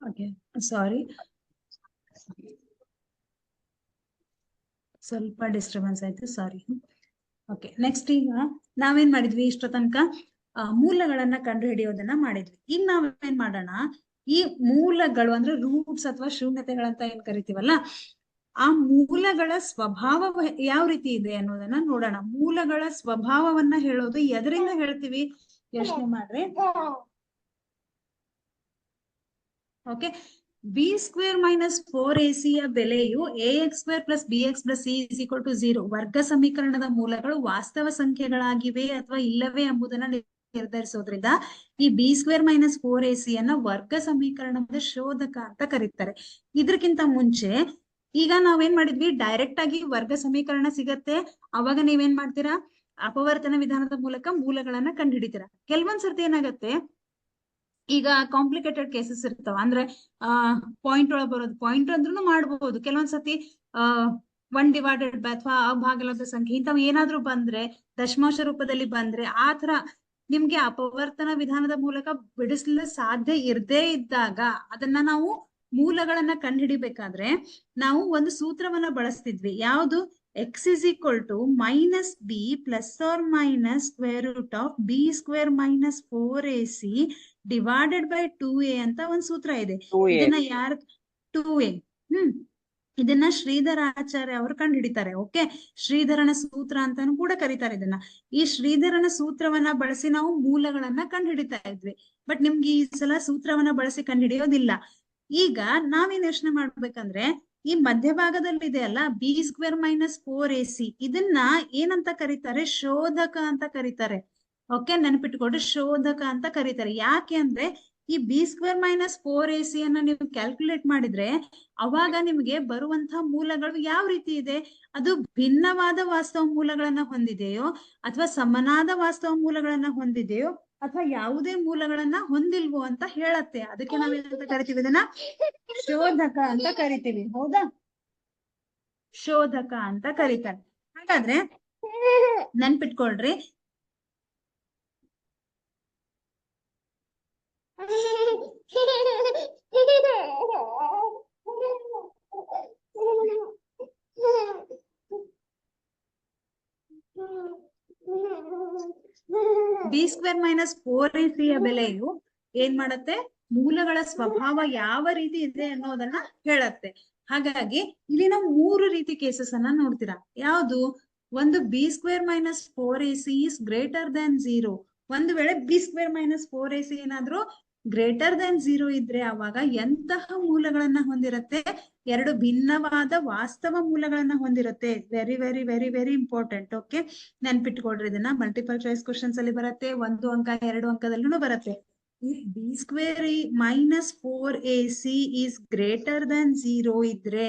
ಓಕೆ, ಸಾರಿ, ಸ್ವಲ್ಪ ಡಿಸ್ಟರ್ಬೆನ್ಸ್ ಆಯ್ತು, ಸಾರಿ. ಓಕೆ, ನೆಕ್ಸ್ಟ್ ಈಗ ನಾವೇನ್ ಮಾಡಿದ್ವಿ? ಇಷ್ಟ ತನಕ ಮೂಲಗಳನ್ನ ಕಂಡು ಹಿಡಿಯೋದನ್ನ ಮಾಡಿದ್ವಿ. ಈಗ ನಾವೇನ್ ಮಾಡೋಣ? ಈ ಮೂಲಗಳು ಅಂದ್ರೆ ರೂಟ್ಸ್ ಅಥವಾ ಶೂನ್ಯತೆಗಳಂತ ಏನ್ ಕರಿತೀವಲ್ಲ, ಆ ಮೂಲಗಳ ಸ್ವಭಾವ ಯಾವ ರೀತಿ ಇದೆ ಅನ್ನೋದನ್ನ ನೋಡೋಣ. ಮೂಲಗಳ ಸ್ವಭಾವವನ್ನ ಹೇಳೋದು ಎದರಿಂದ ಹೇಳ್ತೀವಿ? ಯೋಚನೆ ಮಾಡ್ರಿ. Okay, B square minus 4ac ಯ ಬೆಲೆಯು ax² plus bx plus c is equal to 0. ವರ್ಗ ಸಮೀಕರಣದ ಮೂಲಗಳು ವಾಸ್ತವ ಸಂಖ್ಯೆಗಳಾಗಿವೆ ಅಥವಾ ಇಲ್ಲವೇ ಎಂಬುದನ್ನ ನಿರ್ಧರಿಸೋದ್ರಿಂದ ಈ ಬಿ ಸ್ಕ್ವೇರ್ ಮೈನಸ್ 4ac ಅನ್ನ ವರ್ಗ ಸಮೀಕರಣದ ಶೋಧಕ ಅಂತ ಕರೀತಾರೆ. ಇದಕ್ಕಿಂತ ಮುಂಚೆ ಈಗ ನಾವೇನ್ ಮಾಡಿದ್ವಿ, ಡೈರೆಕ್ಟ್ ಆಗಿ ವರ್ಗ ಸಮೀಕರಣ ಸಿಗತ್ತೆ, ಅವಾಗ ನೀವೇನ್ ಮಾಡ್ತೀರಾ, ಅಪವರ್ತನ ವಿಧಾನದ ಮೂಲಕ ಮೂಲಗಳನ್ನ ಕಂಡುಹಿಡಿತೀರಾ. ಕೆಲವೊಂದ್ ಸರ್ತಿ ಏನಾಗತ್ತೆ, ಈಗ ಕಾಂಪ್ಲಿಕೇಟೆಡ್ ಕೇಸಸ್ ಇರ್ತಾವ, ಅಂದ್ರೆ ಪಾಯಿಂಟ್ ಒಳಗೆ ಬರೋದು, ಪಾಯಿಂಟ್ ಅಂದ್ರೂ ಮಾಡಬಹುದು. ಕೆಲವೊಂದ್ಸತಿ 1 / ಅಥವಾ ಅಭಾಗಲಬ್ಧ ಸಂಖ್ಯೆ ಇಂಥವ್ ಏನಾದ್ರು ಬಂದ್ರೆ, ದಶಮಾಂಶ ರೂಪದಲ್ಲಿ ಬಂದ್ರೆ, ಆ ತರ ನಿಮ್ಗೆ ಅಪವರ್ತನ ವಿಧಾನದ ಮೂಲಕ ಬಿಡಿಸಲು ಸಾಧ್ಯ ಇರದೇ ಇದ್ದಾಗ ಅದನ್ನ ನಾವು ಮೂಲಗಳನ್ನ ಕಂಡುಹಿಡಿಬೇಕಾದ್ರೆ ನಾವು ಒಂದು ಸೂತ್ರವನ್ನ ಬಳಸ್ತಿದ್ವಿ. ಯಾವುದು? x is equal to minus b plus or minus square root of b square minus 4ac divided by 2a ಅಂತ ಒಂದು ಸೂತ್ರ ಇದೆ. ಇದನ್ನ ಯಾರು 2a ಇದನ್ನ ಶ್ರೀಧರಾಚಾರ್ಯ ಅವರು ಕಂಡುಹಿಡಿತಾರೆ. ಓಕೆ, ಶ್ರೀಧರನ ಸೂತ್ರ ಅಂತಾನು ಕೂಡ ಕರೀತಾರೆ ಇದನ್ನ. ಈ ಶ್ರೀಧರನ ಸೂತ್ರವನ್ನ ಬಳಸಿ ನಾವು ಮೂಲಗಳನ್ನ ಕಂಡುಹಿಡಿತಾ ಇದ್ವಿ. ಬಟ್ ನಿಮ್ಗೆ ಈ ಸಲ ಸೂತ್ರವನ್ನ ಬಳಸಿ ಕಂಡುಹಿಡಿಯೋದಿಲ್ಲ. ಈಗ ನಾವೇನ್ ಯೋಚನೆ ಮಾಡ್ಬೇಕಂದ್ರೆ, ಈ ಮಧ್ಯಭಾಗದಲ್ಲಿ ಇದೆ ಅಲ್ಲ ಬಿ ಸ್ಕ್ವೇರ್ ಮೈನಸ್ 4ac, ಇದನ್ನ ಏನಂತ ಕರೀತಾರೆ? ಶೋಧಕ ಅಂತ ಕರೀತಾರೆ. ಓಕೆ, ನೆನಪಿಟ್ಕೊಡ್ರಿ, ಶೋಧಕ ಅಂತ ಕರೀತಾರೆ. ಯಾಕೆ ಅಂದ್ರೆ ಈ ಬಿ ಸ್ಕ್ವೇರ್ ಮೈನಸ್ 4ac ಅನ್ನ ನೀವು ಕ್ಯಾಲ್ಕುಲೇಟ್ ಮಾಡಿದ್ರೆ ಅವಾಗ ನಿಮ್ಗೆ ಬರುವಂತಹ ಮೂಲಗಳು ಯಾವ ರೀತಿ ಇದೆ, ಅದು ಭಿನ್ನವಾದ ವಾಸ್ತವ ಮೂಲಗಳನ್ನ ಹೊಂದಿದೆಯೋ ಅಥವಾ ಸಮನಾದ ವಾಸ್ತವ ಮೂಲಗಳನ್ನ ಹೊಂದಿದೆಯೋ ಅಥವಾ ಯಾವುದೇ ಮೂಲಗಳನ್ನ ಹೊಂದಿಲ್ವೋ ಅಂತ ಹೇಳತ್ತೆ. ಅದಕ್ಕೆ ನಾವೇನಂತ ಕರಿತೀವಿ? ಇದನ್ನ ಶೋಧಕ ಅಂತ ಕರಿತೀವಿ. ಹೌದಾ? ಶೋಧಕ ಅಂತ ಕರೀತಾರೆ. ಹಾಗಾದ್ರೆ ನೆನ್ಪಿಟ್ಕೊಳ್ರಿ, ಬಿ ಸ್ಕ್ವೇರ್ ಮೈನಸ್ 4ac ಯ ಬೆಲೆಯು ಏನ್ ಮಾಡತ್ತೆ? ಮೂಲಗಳ ಸ್ವಭಾವ ಯಾವ ರೀತಿ ಇದೆ ಅನ್ನೋದನ್ನ ಹೇಳತ್ತೆ. ಹಾಗಾಗಿ ಇಲ್ಲಿ ನಾವು 3 ರೀತಿ ಕೇಸಸ್ ಅನ್ನ ನೋಡ್ತೀರಾ. ಯಾವುದು? ಒಂದು, b square minus 4ac is greater than 0. ಒಂದು ವೇಳೆ ಬಿ ಸ್ಕ್ವೇರ್ ಮೈನಸ್ 4ac ಏನಾದ್ರೂ ಗ್ರೇಟರ್ ದನ್ 0 ಇದ್ರೆ ಅವಾಗ ಎಂತಹ ಮೂಲಗಳನ್ನ ಹೊಂದಿರತ್ತೆ? 2 ಭಿನ್ನವಾದ ವಾಸ್ತವ ಮೂಲಗಳನ್ನ ಹೊಂದಿರುತ್ತೆ. Very very very very important. Okay, ನೆನ್ಪಿಟ್ಕೊಡ್ರಿ, ಇದನ್ನ ಮಲ್ಟಿಪಲ್ ಚಾಯ್ಸ್ ಕ್ವಶನ್ಸ್ ಅಲ್ಲಿ ಬರುತ್ತೆ, 1 ಅಂಕ 2 ಅಂಕದಲ್ಲೂ ಬರುತ್ತೆ. B square minus 4ac is greater than 0 ಇದ್ರೆ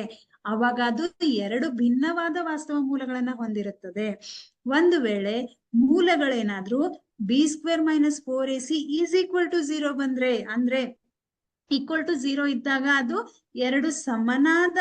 ಅವಾಗ ಅದು 2 ಭಿನ್ನವಾದ ವಾಸ್ತವ ಮೂಲಗಳನ್ನ ಹೊಂದಿರುತ್ತದೆ. ಒಂದು ವೇಳೆ ಮೂಲಗಳೇನಾದ್ರೂ b square minus 4ac is equal to 0 ಬಂದ್ರೆ, ಅಂದ್ರೆ ಈಕ್ವಲ್ ಟು 0 ಇದ್ದಾಗ ಅದು 2 ಸಮನಾದ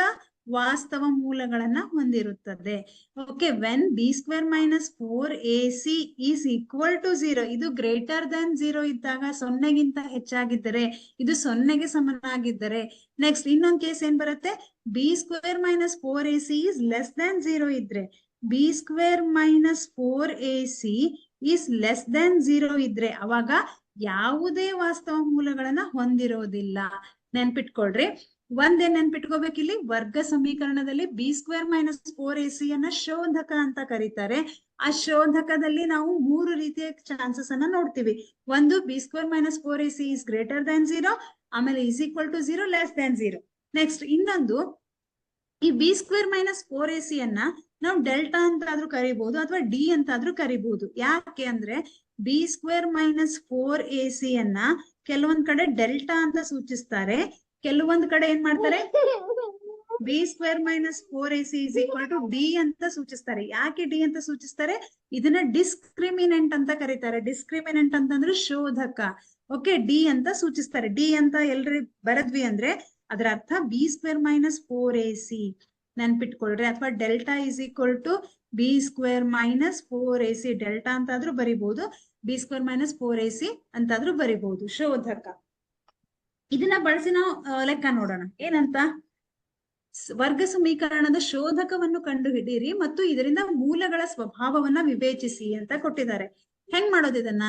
ವಾಸ್ತವ ಮೂಲಗಳನ್ನ ಹೊಂದಿರುತ್ತದೆ. Okay, when b square minus 4ac is equal to 0, ಇದು ಗ್ರೇಟರ್ ದನ್ 0 ಇದ್ದಾಗ, 0ಗಿಂತ ಹೆಚ್ಚಾಗಿದ್ದರೆ, ಇದು 0ಗೆ ಸಮನಾಗಿದ್ದರೆ. ನೆಕ್ಸ್ಟ್ ಇನ್ನೊಂದು ಕೇಸ್ ಏನ್ ಬರುತ್ತೆ? B square minus 4ac is less than 0 ಇದ್ರೆ, B square minus 4ac is less than 0 ಇದ್ರೆ ಅವಾಗ ಯಾವುದೇ ವಾಸ್ತವ ಮೂಲಗಳನ್ನ ಹೊಂದಿರೋದಿಲ್ಲ. ನೆನ್ಪಿಟ್ಕೊಳ್ರಿ, ಒಂದೇನ್ ನೆನ್ಪಿಟ್ಕೋಬೇಕು, ಇಲ್ಲಿ ವರ್ಗ ಸಮೀಕರಣದಲ್ಲಿ ಬಿ ಸ್ಕ್ವೇರ್ ಮೈನಸ್ 4ac ಅನ್ನ ಶೋಧಕ ಅಂತ ಕರೀತಾರೆ. ಆ ಶೋಧಕದಲ್ಲಿ ನಾವು 3 ರೀತಿಯ ಚಾನ್ಸಸ್ ಅನ್ನ ನೋಡ್ತೀವಿ. ಒಂದು, b square minus 4ac is greater than 0, ಆಮೇಲೆ is equal to 0, less than 0. Next ಇನ್ನೊಂದು, ಈ ಬಿ ಸ್ಕ್ವೇರ್ ಮೈನಸ್ 4ac ಅನ್ನ ನಾವು ಡೆಲ್ಟಾ ಅಂತ ಆದ್ರೂ ಕರಿಬಹುದು ಅಥವಾ ಡಿ ಅಂತ ಆದ್ರೂ ಕರಿಬಹುದು. ಯಾಕೆ ಅಂದ್ರೆ ಬಿ ಸ್ಕ್ವೇರ್ ಮೈನಸ್ 4ac ಅನ್ನ ಕೆಲವೊಂದ್ ಕಡೆ ಡೆಲ್ಟಾ ಅಂತ ಸೂಚಿಸ್ತಾರೆ, ಕೆಲವೊಂದ್ ಕಡೆ ಏನ್ ಮಾಡ್ತಾರೆ, b square minus 4ac is equal to d ಅಂತ ಸೂಚಿಸ್ತಾರೆ. ಯಾಕೆ ಡಿ ಅಂತ ಸೂಚಿಸ್ತಾರೆ? ಇದನ್ನ ಡಿಸ್ಕ್ರಿಮಿನೆಂಟ್ ಅಂತ ಕರೀತಾರೆ. ಡಿಸ್ಕ್ರಿಮಿನೆಂಟ್ ಅಂತಂದ್ರೆ ಶೋಧಕ. ಓಕೆ, ಡಿ ಅಂತ ಸೂಚಿಸ್ತಾರೆ. ಡಿ ಅಂತ ಎಲ್ರಿ ಬರದ್ವಿ ಅಂದ್ರೆ ಅದರ ಅರ್ಥ ಬಿ ಸ್ಕ್ವೇರ್ ಮೈನಸ್ 4ac. ನೆನ್ಪಿಟ್ಕೊಳ್ರಿ, ಅಥವಾ delta is equal to b square minus 4ac, delta ಅಂತಾದ್ರೂ ಬರಿಬಹುದು, ಬಿ ಸ್ಕ್ವೇರ್ ಮೈನಸ್ 4ac ಅಂತಾದ್ರೂ ಬರಿಬಹುದು. ಶೋಧಕ. ಇದನ್ನ ಬಳಸಿ ನಾವು ಲೆಕ್ಕ ನೋಡೋಣ. ಏನಂತ? ವರ್ಗ ಸಮೀಕರಣದ ಶೋಧಕವನ್ನು ಕಂಡು ಹಿಡೀರಿ ಮತ್ತು ಇದರಿಂದ ಮೂಲಗಳ ಸ್ವಭಾವವನ್ನ ವಿವೇಚಿಸಿ ಅಂತ ಕೊಟ್ಟಿದ್ದಾರೆ. ಹೆಂಗ್ ಮಾಡೋದು ಇದನ್ನ?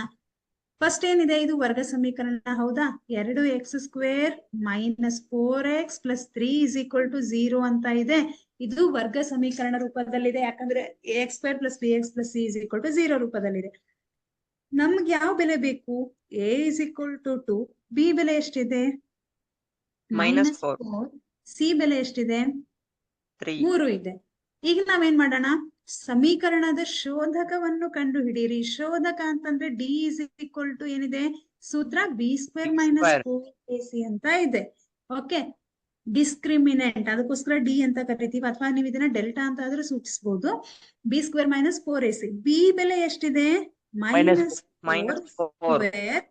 ಫಸ್ಟ್ ಏನಿದೆ, ಇದು ವರ್ಗ ಸಮೀಕರಣ ಹೌದಾ? 2x² minus 4x plus 3 is equal to 0 ಅಂತ ಇದೆ. ಇದು ವರ್ಗ ಸಮೀಕರಣ ರೂಪದಲ್ಲಿದೆ, ಯಾಕಂದ್ರೆ ax² plus bx plus c is equal to 0 ರೂಪದಲ್ಲಿದೆ. ನಮ್ಗೆ ಯಾವ ಬೆಲೆ ಬೇಕು? a is equal to 2, b ಬೆಲೆ ಎಷ್ಟಿದೆ? Minus four. ಸಿ ಬೆಲೆ ಎಷ್ಟಿದೆ? 3. 3 ಇದೆ. ಈಗ ನಾವೇನ್ ಮಾಡೋಣ, ಸಮೀಕರಣದ ಶೋಧಕವನ್ನು ಕಂಡು ಹಿಡೀರಿ. ಶೋಧಕ ಅಂತಂದ್ರೆ ಡಿ ಇಸ್ ಈಕ್ವಲ್ ಟು ಏನಿದೆ ಸೂತ್ರ, B square minus square. 4ac ಅಂತ ಇದೆ. ಓಕೆ, ಡಿಸ್ಕ್ರಿಮಿನೆಂಟ್ ಅದಕ್ಕೋಸ್ಕರ ಡಿ ಅಂತ ಕರಿತೀವಿ, ಅಥವಾ ನೀವು ಇದನ್ನ ಡೆಲ್ಟಾ ಅಂತ ಆದ್ರೂ ಸೂಚಿಸಬಹುದು. B square minus 4ac. B ಬೆಲೆ ಎಷ್ಟಿದೆ? Minus minus 4. Square.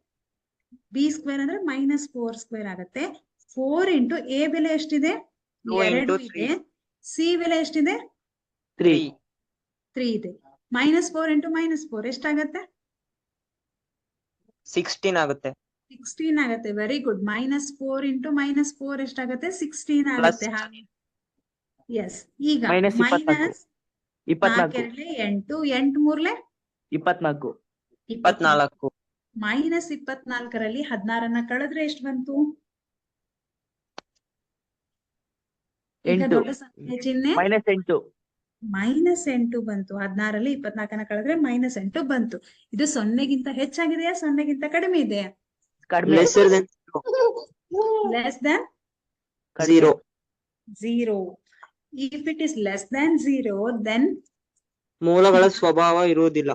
B square ಅಂದ್ರೆ ಮೈನಸ್ 4 ಸ್ಕ್ವೇರ್ ಆಗುತ್ತೆ. 4 ಇಂಟು ಎ ಬೆಲೆ ಎಷ್ಟಿದೆ? 2 into 2 ಇದೆ. ಸಿ ಬೆಲೆ ಎಷ್ಟಿದೆ? 3. 3 ಇದೆ. ಮೈನಸ್ 4 ಇಂಟು ಮೈನಸ್ 4 ಎಷ್ಟಾಗತ್ತೆ? 16 ಆಗುತ್ತೆ. 16 ಆಗತ್ತೆ. Very good. Minus 4 into minus 4 ಎಷ್ಟಾಗತ್ತೆ? 16 ಆಗತ್ತೆ. ಎಸ್. ಈಗ Minus 24. ಮೈನಸ್ 24. 8 8 ಮೂರ್ಲೆ 24. 24. ಮೈನಸ್ 24ರಲ್ಲಿ 16 ಕಳೆದ್ರೆ ಎಷ್ಟು ಬಂತು? ಈಗ 8. ದೊಡ್ಡ ಸಂಖ್ಯೆ ಚಿಹ್ನೆ -8. ಮೈನಸ್ 8 ಬಂತು. 16ರಲ್ಲಿ 24 ಕಳೆದ್ರೆ ಮೈನಸ್ 8 ಬಂತು. ಇದು 0ಗಿಂತ ಹೆಚ್ಚಾಗಿದೆಯಾ, 0ಗಿಂತ ಕಡಿಮೆ ಇದೆಯಾ? ಕಡಿಮೆ. Lesser than less than 0. 0. If it is less than 0, then ಮೂಲಗಳ ಸ್ವಭಾವ ಇರುವುದಿಲ್ಲ.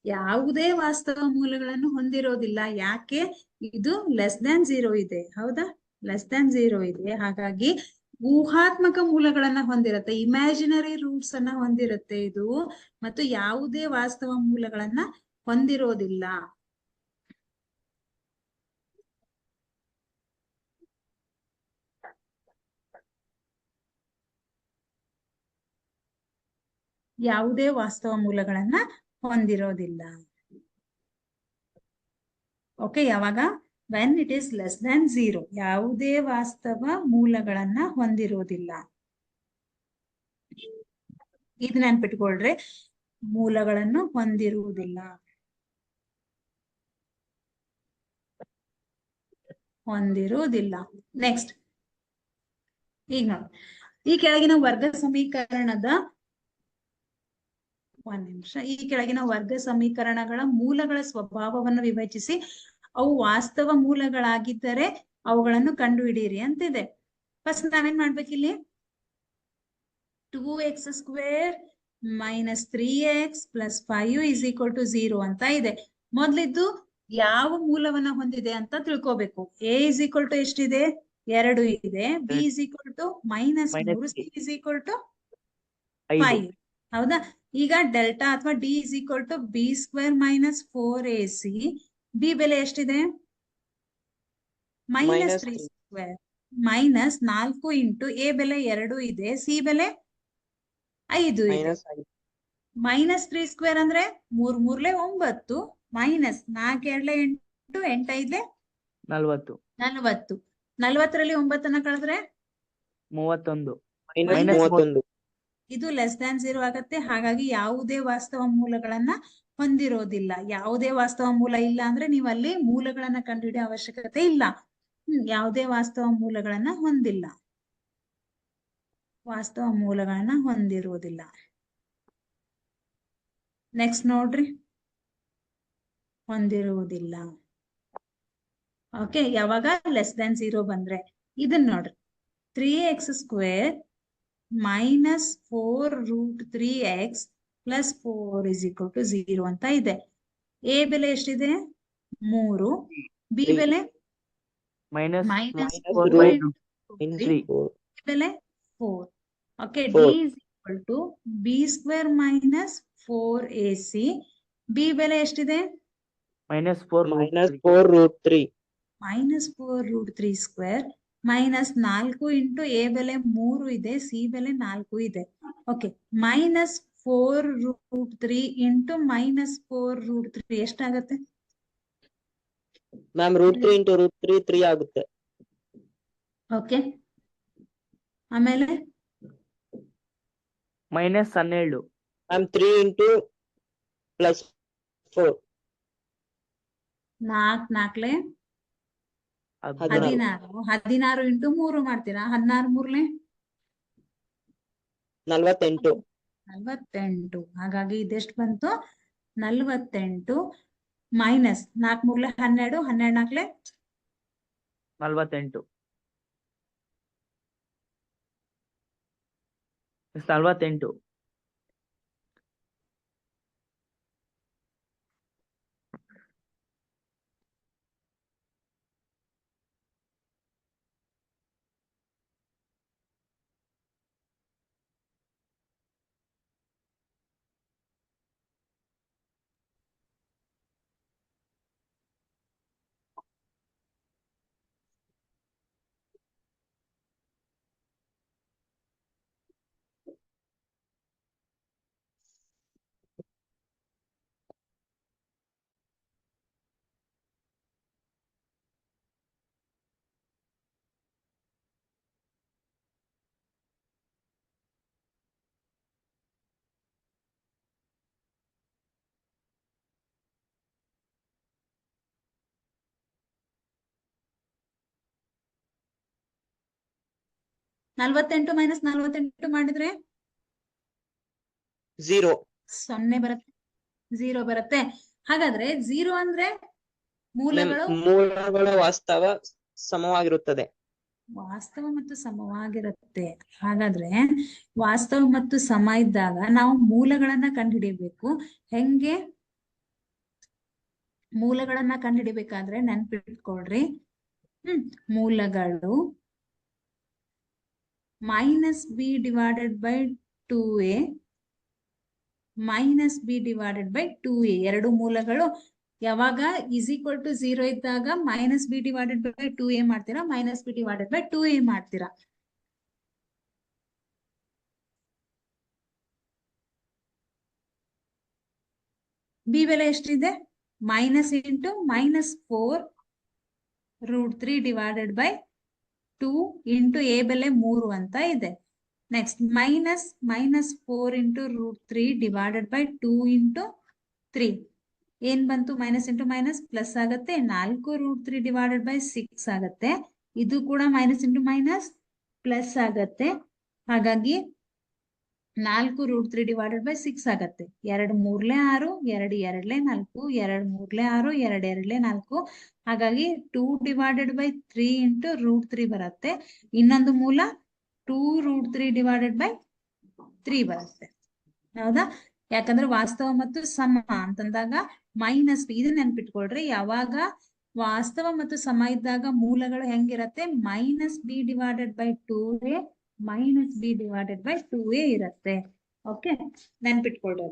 ಯಾವುದೇ ವಾಸ್ತವ ಮೂಲಗಳನ್ನು ಹೊಂದಿರೋದಿಲ್ಲ. ಯಾಕೆ? ಇದು ಲೆಸ್ ದ್ಯಾನ್ 0 ಇದೆ. ಹೌದಾ? ಲೆಸ್ ದ್ಯಾನ್ 0 ಇದೆ. ಹಾಗಾಗಿ ಊಹಾತ್ಮಕ ಮೂಲಗಳನ್ನ ಹೊಂದಿರುತ್ತೆ, ಇಮ್ಯಾಜಿನರಿ ರೂಟ್ಸ್ ಅನ್ನ ಹೊಂದಿರುತ್ತೆ ಇದು, ಮತ್ತು ಯಾವುದೇ ವಾಸ್ತವ ಮೂಲಗಳನ್ನ ಹೊಂದಿರೋದಿಲ್ಲ. ಯಾವುದೇ ವಾಸ್ತವ ಮೂಲಗಳನ್ನ ಹೊಂದಿರೋದಿಲ್ಲ. ಓಕೆ, ಯಾವಾಗ? When it is less than 0, ಯಾವುದೇ ವಾಸ್ತವ ಮೂಲಗಳನ್ನ ಹೊಂದಿರೋದಿಲ್ಲ. ಇದು ನೆನ್ಪಿಟ್ಕೊಳ್ರಿ, ಮೂಲಗಳನ್ನು ಹೊಂದಿರುವುದಿಲ್ಲ, ಹೊಂದಿರುವುದಿಲ್ಲ. ನೆಕ್ಸ್ಟ್, ಈಗ ನೋಡಿ, ಈ ಕೆಳಗಿನ ವರ್ಗ ಸಮೀಕರಣದ ಒಂದ್ ನಿಮಿಷ. ಈ ಕೆಳಗಿನ ವರ್ಗ ಸಮೀಕರಣಗಳ ಮೂಲಗಳ ಸ್ವಭಾವವನ್ನು ವಿವೇಚಿಸಿ ಅವು ವಾಸ್ತವ ಮೂಲಗಳಾಗಿದ್ದರೆ ಅವುಗಳನ್ನು ಕಂಡುಹಿಡಿಯಿರಿ ಅಂತಿದೆ. ಫಸ್ಟ್ ನಾವೇನ್ ಮಾಡ್ಬೇಕಿಲ್ಲಿ? 2x² - 3x + 5 = 0 ಅಂತ ಇದೆ. ಮೊದ್ಲಿದ್ದು ಯಾವ ಮೂಲವನ್ನ ಹೊಂದಿದೆ ಅಂತ ತಿಳ್ಕೊಬೇಕು. a = ಎಷ್ಟಿದೆ? 2 ಇದೆ. b = -3, c = 5. ಹೌದಾ? ಈಗ ಡೆಲ್ಟಾ ಅಥವಾ ಡಿ = b² - 4ac. ಬಿ ಬೆಲೆ ಎಷ್ಟಿದೆ? -3² -4 ಇಂಟು ಎ ಬೆಲೆ 2 ಇದೆ, ಸಿ ಬೆಲೆ 5 ಇದೆ. -3² ಅಂದ್ರೆ 3 ಮೂರ್ಲೆ 9, ಮೈನಸ್ 4 2 8, 8 5 40. 40. 40ರಲ್ಲಿ 9 ಕಳೆದ್ರೆ 31. -31. ಇದು ಲೆಸ್ ದ್ಯಾನ್ 0 ಆಗತ್ತೆ. ಹಾಗಾಗಿ ಯಾವುದೇ ವಾಸ್ತವ ಮೂಲಗಳನ್ನ ಹೊಂದಿರೋದಿಲ್ಲ. ಯಾವುದೇ ವಾಸ್ತವ ಮೂಲ ಇಲ್ಲ ಅಂದ್ರೆ ನೀವು ಅಲ್ಲಿ ಮೂಲಗಳನ್ನ ಕಂಡುಹಿಡಿಯೋ ಅವಶ್ಯಕತೆ ಇಲ್ಲ. ಯಾವುದೇ ವಾಸ್ತವ ಮೂಲಗಳನ್ನ ಹೊಂದಿಲ್ಲ, ವಾಸ್ತವ ಮೂಲಗಳನ್ನ ಹೊಂದಿರುವುದಿಲ್ಲ. ನೆಕ್ಸ್ಟ್ ನೋಡ್ರಿ, ಹೊಂದಿರುವುದಿಲ್ಲ. ಓಕೆ, ಯಾವಾಗ? ಲೆಸ್ ದ್ಯಾನ್ 0 ಬಂದ್ರೆ. ಇದನ್ನ ನೋಡ್ರಿ, 3x² -4√3x + 4 = 0 ಅಂತ ಇದೆ. ಎ ಬೆಲೆ ಎಷ್ಟಿದೆ? 3. ಬಿ ಬೆಲೆ -4 ಬೆಲೆ 4. Okay, D = b² - 4ac. B ಬೆಲೆ ಎಷ್ಟಿದೆ? -4√3. -4√3² -4 ಇಂಟು ಎ ಬೆಲೆ 3 ಇದೆ, ಸಿ ಬೆಲೆ 4 ಇದೆ. ಓಕೆ, -4√3 ಇಂಟು -4√3 ಎಷ್ಟಾಗತ್ತೆ? ಮ್ಯಾಮ್ √3 × √3 3 ಆಗುತ್ತೆ. ಓಕೆ, ಆಮೇಲೆ -12. Ma'am 3 into +4 4 4 16. 16 ಇಂಟು 3 ಮಾಡ್ತೀರಾ? 16 3 48. 48. ಹಾಗಾಗಿ ಇದೆಷ್ಟು ಬಂತು? 48 ಮೈನಸ್ 4 3 12, 12 4 48. 48. ನಲ್ವತ್ತೆಂಟು ಮೈನಸ್ 48 ಮಾಡಿದ್ರೆ 0. 0 ಬರುತ್ತೆ, 0 ಬರುತ್ತೆ. ಹಾಗಾದ್ರೆ 0 ಅಂದ್ರೆ ಮೂಲಗಳು ಮೂಲಗಳ ವಾಸ್ತವ ಸಮವಾಗಿರುತ್ತದೆ. ವಾಸ್ತವ ಮತ್ತು ಸಮವಾಗಿರುತ್ತೆ. ಹಾಗಾದ್ರೆ ವಾಸ್ತವ ಮತ್ತು ಸಮ ಇದ್ದಾಗ ನಾವು ಮೂಲಗಳನ್ನ ಕಂಡುಹಿಡಿಯಬೇಕು. ಹೆಂಗೆ ಮೂಲಗಳನ್ನ ಕಂಡುಹಿಡಿಬೇಕಾದ್ರೆ ನೆನ್ಪಿಟ್ಕೊಳ್ರಿ. ಮೂಲಗಳು -b/2a -b/2a ಎರಡು ಮೂಲಗಳು ಯಾವಾಗ = 0 ಇದ್ದಾಗ -b/2a ಮಾಡ್ತೀರಾ, -b/2a ಮಾಡ್ತೀರಾ. ಬಿ ಬೆಲೆ ಎಷ್ಟಿದೆ? -4 √3/2 ಇಂಟು a ಬೆಲೆ 3 ಅಂತ ಇದೆ. ನೆಕ್ಸ್ಟ್ -4 ಇಂಟು √3/2 ಇಂಟು 3 ಏನ್ ಬಂತು? ಮೈನಸ್ ಇಂಟು ಮೈನಸ್ ಪ್ಲಸ್ ಆಗತ್ತೆ. 4 √3/6 ಆಗತ್ತೆ. ಇದು ಕೂಡ ಮೈನಸ್ ಇಂಟು ಮೈನಸ್ ಪ್ಲಸ್ ಆಗತ್ತೆ. ಹಾಗಾಗಿ 4 √3/6 ಆಗತ್ತೆ. 2 3 6, 2 2 4, 2 3 6, 2 2 4. ಹಾಗಾಗಿ 2/3 ಇಂಟು √3 ಬರುತ್ತೆ. ಇನ್ನೊಂದು ಮೂಲ 2 √3/3 ಬರುತ್ತೆ. ಹೌದಾ? ಯಾಕಂದ್ರೆ ವಾಸ್ತವ ಮತ್ತು ಸಮ ಅಂತಂದಾಗ ಮೈನಸ್ ಬಿ. ಇದನ್ನ ನೆನ್ಪಿಟ್ಕೊಳ್ರಿ. ಯಾವಾಗ ವಾಸ್ತವ ಮತ್ತು ಸಮ ಇದ್ದಾಗ ಮೂಲಗಳು ಹೆಂಗಿರತ್ತೆ? -b/2a -b/2a ಇರತ್ತೆ. ಓಕೆ, ನೆನ್ಪಿಟ್ಕೊಳ್ರಿ.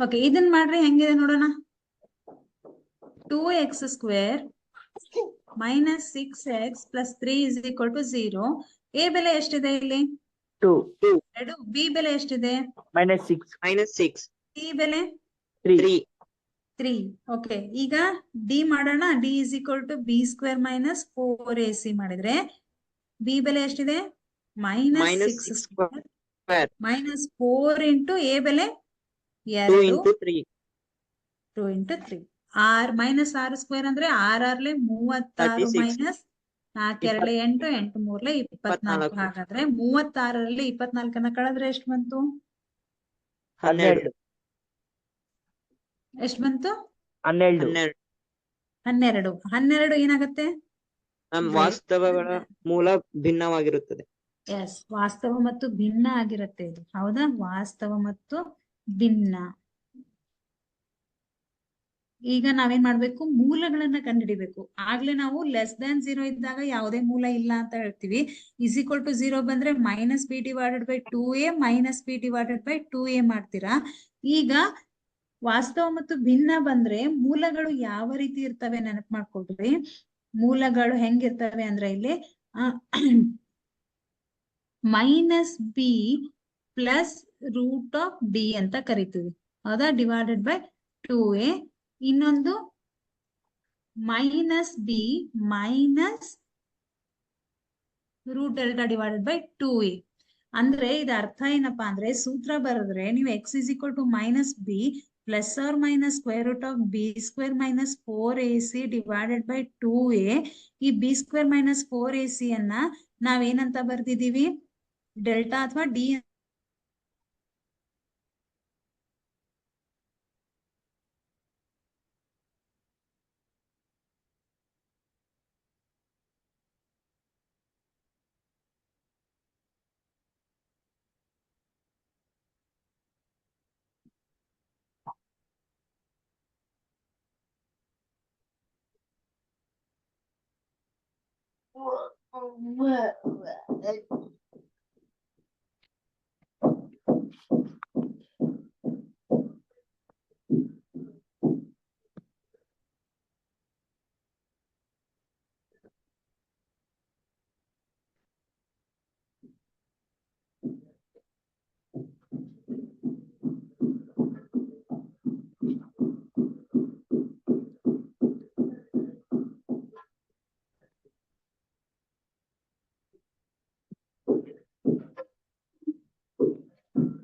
ಓಕೆ, ಇದನ್ ಮಾಡ್ರಿ. ಹೆಂಗಿದೆ ನೋಡೋಣ. 2x² - 6x + 3 = 0. a ಬೆಲೆ ಎಷ್ಟಿದೆ ಇಲ್ಲಿ? 2. b ಬೆಲೆ ಎಷ್ಟಿದೆ? -6. -6. c ಬೆಲೆ 3. 3. ಓಕೆ, ಈಗ d ಮಾಡೋಣ. d = b² - 4ac ಮಾಡಿದ್ರೆ b ಬೆಲೆ ಎಷ್ಟಿದೆ? -6² -4 ಇಂಟು a ಬೆಲೆ 2 2 × 3. 2 ಇಂಟು 3. -6² ಅಂದ್ರೆ 6 6 36 ಮೈನಸ್ 4 2 8 8 3 24. ಹಾಗಾದ್ರೆ 36ರಲ್ಲಿ 24 ಕಳೆದ್ರೆ ಎಷ್ಟು ಬಂತು? 12. ಎಷ್ಟು ಬಂತು? 12. 12 ಏನಾಗತ್ತೆ? ವಾಸ್ತವಗಳ ಮೂಲ ಭಿನ್ನವಾಗಿರುತ್ತದೆ. ಎಸ್, ವಾಸ್ತವ ಮತ್ತು ಭಿನ್ನ ಆಗಿರುತ್ತೆ ಇದು. ಹೌದಾ? ವಾಸ್ತವ ಮತ್ತು ಭಿನ್ನ. ಈಗ ನಾವೇನ್ ಮಾಡ್ಬೇಕು? ಮೂಲಗಳನ್ನ ಕಂಡುಹಿಡಿಬೇಕು. ಆಗ್ಲೇ ನಾವು <0 ಇದ್ದಾಗ ಯಾವುದೇ ಮೂಲ ಇಲ್ಲ ಅಂತ ಹೇಳ್ತೀವಿ. = 0 ಬಂದ್ರೆ -b/2a -b/2a ಮಾಡ್ತೀರಾ. ಈಗ ವಾಸ್ತವ ಮತ್ತು ಭಿನ್ನ ಬಂದ್ರೆ ಮೂಲಗಳು ಯಾವ ರೀತಿ ಇರ್ತವೆ ನೆನಪು ಮಾಡ್ಕೊಳ್ರಿ. ಮೂಲಗಳು ಹೆಂಗಿರ್ತವೆ ಅಂದ್ರೆ ಇಲ್ಲಿ -b + √d ಅಂತ ಕರಿತೀವಿ. ಹೌದಾ? /2a. ಇನ್ನೊಂದು -b - √delta/2a. ಅಂದ್ರೆ ಇದ ಅರ್ಥ ಏನಪ್ಪಾ ಅಂದ್ರೆ, ಸೂತ್ರ ಬರೆದ್ರೆ ನೀವು x = -b ± √b² - 4ac /2a. ಈ b² - 4ac ಅನ್ನ ನಾವೇನಂತ ಬರ್ದಿದೀವಿ? ಡೆಲ್ಟಾ ಅಥವಾ ಡಿ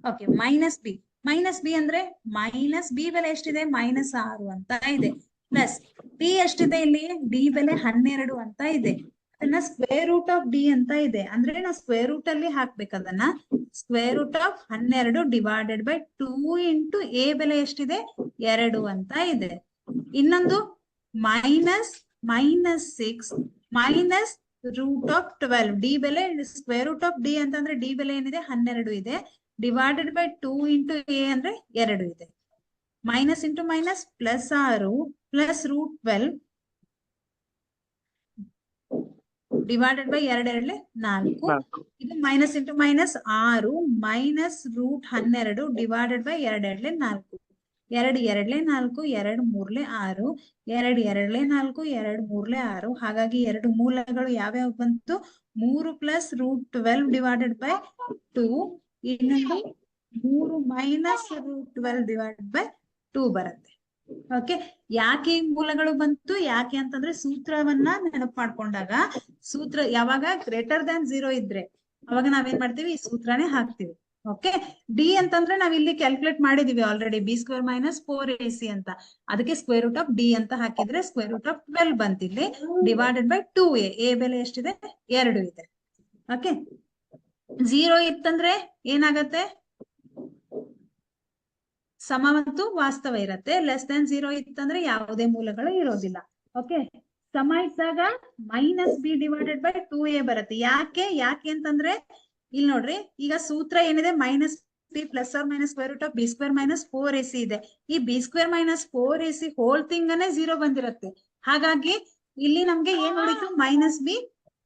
ಓಕೆ, ಮೈನಸ್ ಬಿ ಅಂದ್ರೆ ಮೈನಸ್ ಬಿ ಬೆಲೆ ಎಷ್ಟಿದೆ? -6 ಅಂತ ಇದೆ. ಪ್ಲಸ್ ಡಿ ಎಷ್ಟಿದೆ ಇಲ್ಲಿ? ಡಿ ಬೆಲೆ 12 ಅಂತ ಇದೆ. ಅದನ್ನ ಸ್ಕ್ವೇರ್ ರೂಟ್ ಆಫ್ ಡಿ ಅಂತ ಇದೆ. ಅಂದ್ರೆ ನಾವು ಸ್ಕ್ವೇರ್ ರೂಟ್ ಅಲ್ಲಿ ಹಾಕ್ಬೇಕು ಅದನ್ನ. Square root of 12 divided by 2 into a ಬೆಲೆ ಎಷ್ಟಿದೆ? 2 ಅಂತ ಇದೆ. ಇನ್ನೊಂದು -6 ಮೈನಸ್ ರೂಟ್ ಆಫ್ 12 ಡಿ ಬೆಲೆ ಸ್ಕ್ವೇರ್ ರೂಟ್ ಆಫ್ ಡಿ ಅಂತಂದ್ರೆ ಡಿ ಬೆಲೆ ಏನಿದೆ? 12 ಇದೆ. ಡಿವೈಡೆಡ್ ಬೈ 2 ಇಂಟು ಎ ಅಂದ್ರೆ 2 ಇದೆ. Minus into minus plus 6 plus root 12 divided by 2 2 4. ಇದು minus into minus 6 minus root 12 divided by 2 2 4. 2 2 4 2 3 6 2 2 4 2 3 6. ಹಾಗಾಗಿ ಎರಡು ಮೂಲಗಳು ಯಾವ್ಯಾವ ಬಂತು? 3 ಪ್ಲಸ್ ರೂಟ್ 12 ಡಿವೈಡೆಡ್ ಬೈ 2. ಇನ್ನೊಂದು 3 ಮೈನಸ್ ರೂಟ್ 12 ಡಿವೈಡೆಡ್ ಬೈ 2 ಬರುತ್ತೆ. ಓಕೆ, ಯಾಕೆ ಈ ಮೂಲಗಳು ಬಂತು? ಯಾಕೆ ಅಂತಂದ್ರೆ ಸೂತ್ರವನ್ನ ನೆನಪು ಮಾಡ್ಕೊಂಡಾಗ, ಸೂತ್ರ ಯಾವಾಗ ಗ್ರೇಟರ್ ದ್ಯಾನ್ 0 ಇದ್ರೆ ಅವಾಗ ನಾವೇನ್ ಮಾಡ್ತೀವಿ? ಈ ಸೂತ್ರನೇ ಹಾಕ್ತಿವಿ. ಓಕೆ, ಡಿ ಅಂತಂದ್ರೆ ನಾವ್ ಇಲ್ಲಿ ಕ್ಯಾಲ್ಕುಲೇಟ್ ಮಾಡಿದೀವಿ ಆಲ್ರೆಡಿ, b² - 4ac ಅಂತ. ಅದಕ್ಕೆ ಸ್ಕ್ವೇರ್ ರೂಟ್ ಆಫ್ ಡಿ ಅಂತ ಹಾಕಿದ್ರೆ ಸ್ಕ್ವೇರ್ ರೂಟ್ ಆಫ್ 12 ಬಂತಿಲ್ಲಿ. Divided by 2a. ಎ ಬೆಲೆ ಎಷ್ಟಿದೆ? 2 ಇದೆ. ಓಕೆ, 0 ಇತ್ತಂದ್ರೆ ಏನಾಗತ್ತೆ? ಸಮ ಮತ್ತು ವಾಸ್ತವ ಇರತ್ತೆ. ಲೆಸ್ ದನ್ 0 ಇತ್ತಂದ್ರೆ ಯಾವುದೇ ಮೂಲಗಳು ಇರೋದಿಲ್ಲ. ಓಕೆ, ಸಮ ಇದ್ದಾಗ -b ಡಿವೈಡೆಡ್ ಬೈ 2a ಬರುತ್ತೆ. ಯಾಕೆ ಅಂತಂದ್ರೆ ಇಲ್ಲಿ ನೋಡ್ರಿ, ಈಗ ಸೂತ್ರ ಏನಿದೆ? -b plus or minus square root of b² - 4ac ಇದೆ. ಈ b² - 4ac ಹೋಲ್ ಥಿಂಗ್ ಅನ್ನೇ 0 ಬಂದಿರತ್ತೆ. ಹಾಗಾಗಿ ಇಲ್ಲಿ ನಮ್ಗೆ ಏನ್ ಉಳಿತು? -b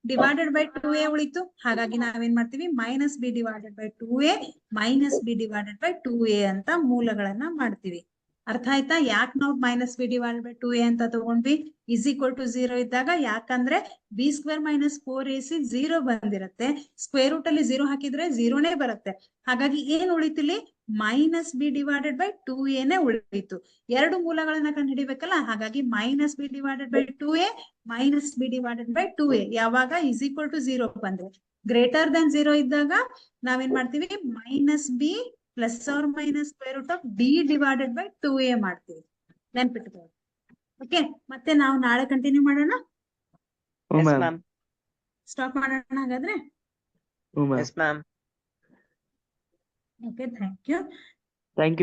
ಡಿವೈಡೆಡ್ ಬೈ 2a ಉಳಿತು. ಹಾಗಾಗಿ ನಾವೇನ್ ಮಾಡ್ತೀವಿ? -b divided by 2a -b divided by 2a ಅಂತ ಮೂಲಗಳನ್ನ ಮಾಡ್ತೀವಿ. ಅರ್ಥ ಆಯ್ತಾ? ಯಾಕೆ ನಾವು -b ಡಿವೈಡೆಡ್ ಬೈ 2a ಅಂತ ತಗೊಂಡ್ವಿ? ಇಸ್ ಈಕ್ವಲ್ ಟು 0 ಇದ್ದಾಗ. ಯಾಕಂದ್ರೆ b² - 4ac 0 ಬಂದಿರತ್ತೆ. ಸ್ಕ್ವೇರ್ ರೂಟ್ ಅಲ್ಲಿ 0 ಹಾಕಿದ್ರೆ 0ನೇ ಬರುತ್ತೆ. ಹಾಗಾಗಿ ಏನ್ ಉಳಿತಿಲ್ಲಿ? -b ಡಿವೈಡೆಡ್ ಬೈ 2a ನೇ ಉಳಿತು. ಎರಡು ಮೂಲಗಳನ್ನ ಕಂಡುಹಿಡಿಬೇಕಲ್ಲ. ಹಾಗಾಗಿ -b divided by 2a -b divided by 2a ಯಾವಾಗ ಇಸ್ ಈಕ್ವಲ್ ಟು 0 ಬಂದ್ರೆ. ಗ್ರೇಟರ್ ದನ್ 0 ಇದ್ದಾಗ ನಾವೇನ್ ಮಾಡ್ತೀವಿ? -b plus or minus square root of d divided by 2a ಮಾಡ್ತೀವಿ. ನೆನ್ಪಿಟ್ಕೊಳ್ಳಿ. ಓಕೆ, ಮತ್ತೆ ನಾವು ನಾಳೆ ಕಂಟಿನ್ಯೂ ಮಾಡೋಣ. ಸ್ಟಾಪ್ ಮಾಡೋಣ ಹಾಗಾದ್ರೆ. Yes, ma'am. Okay, thank you. Thank you.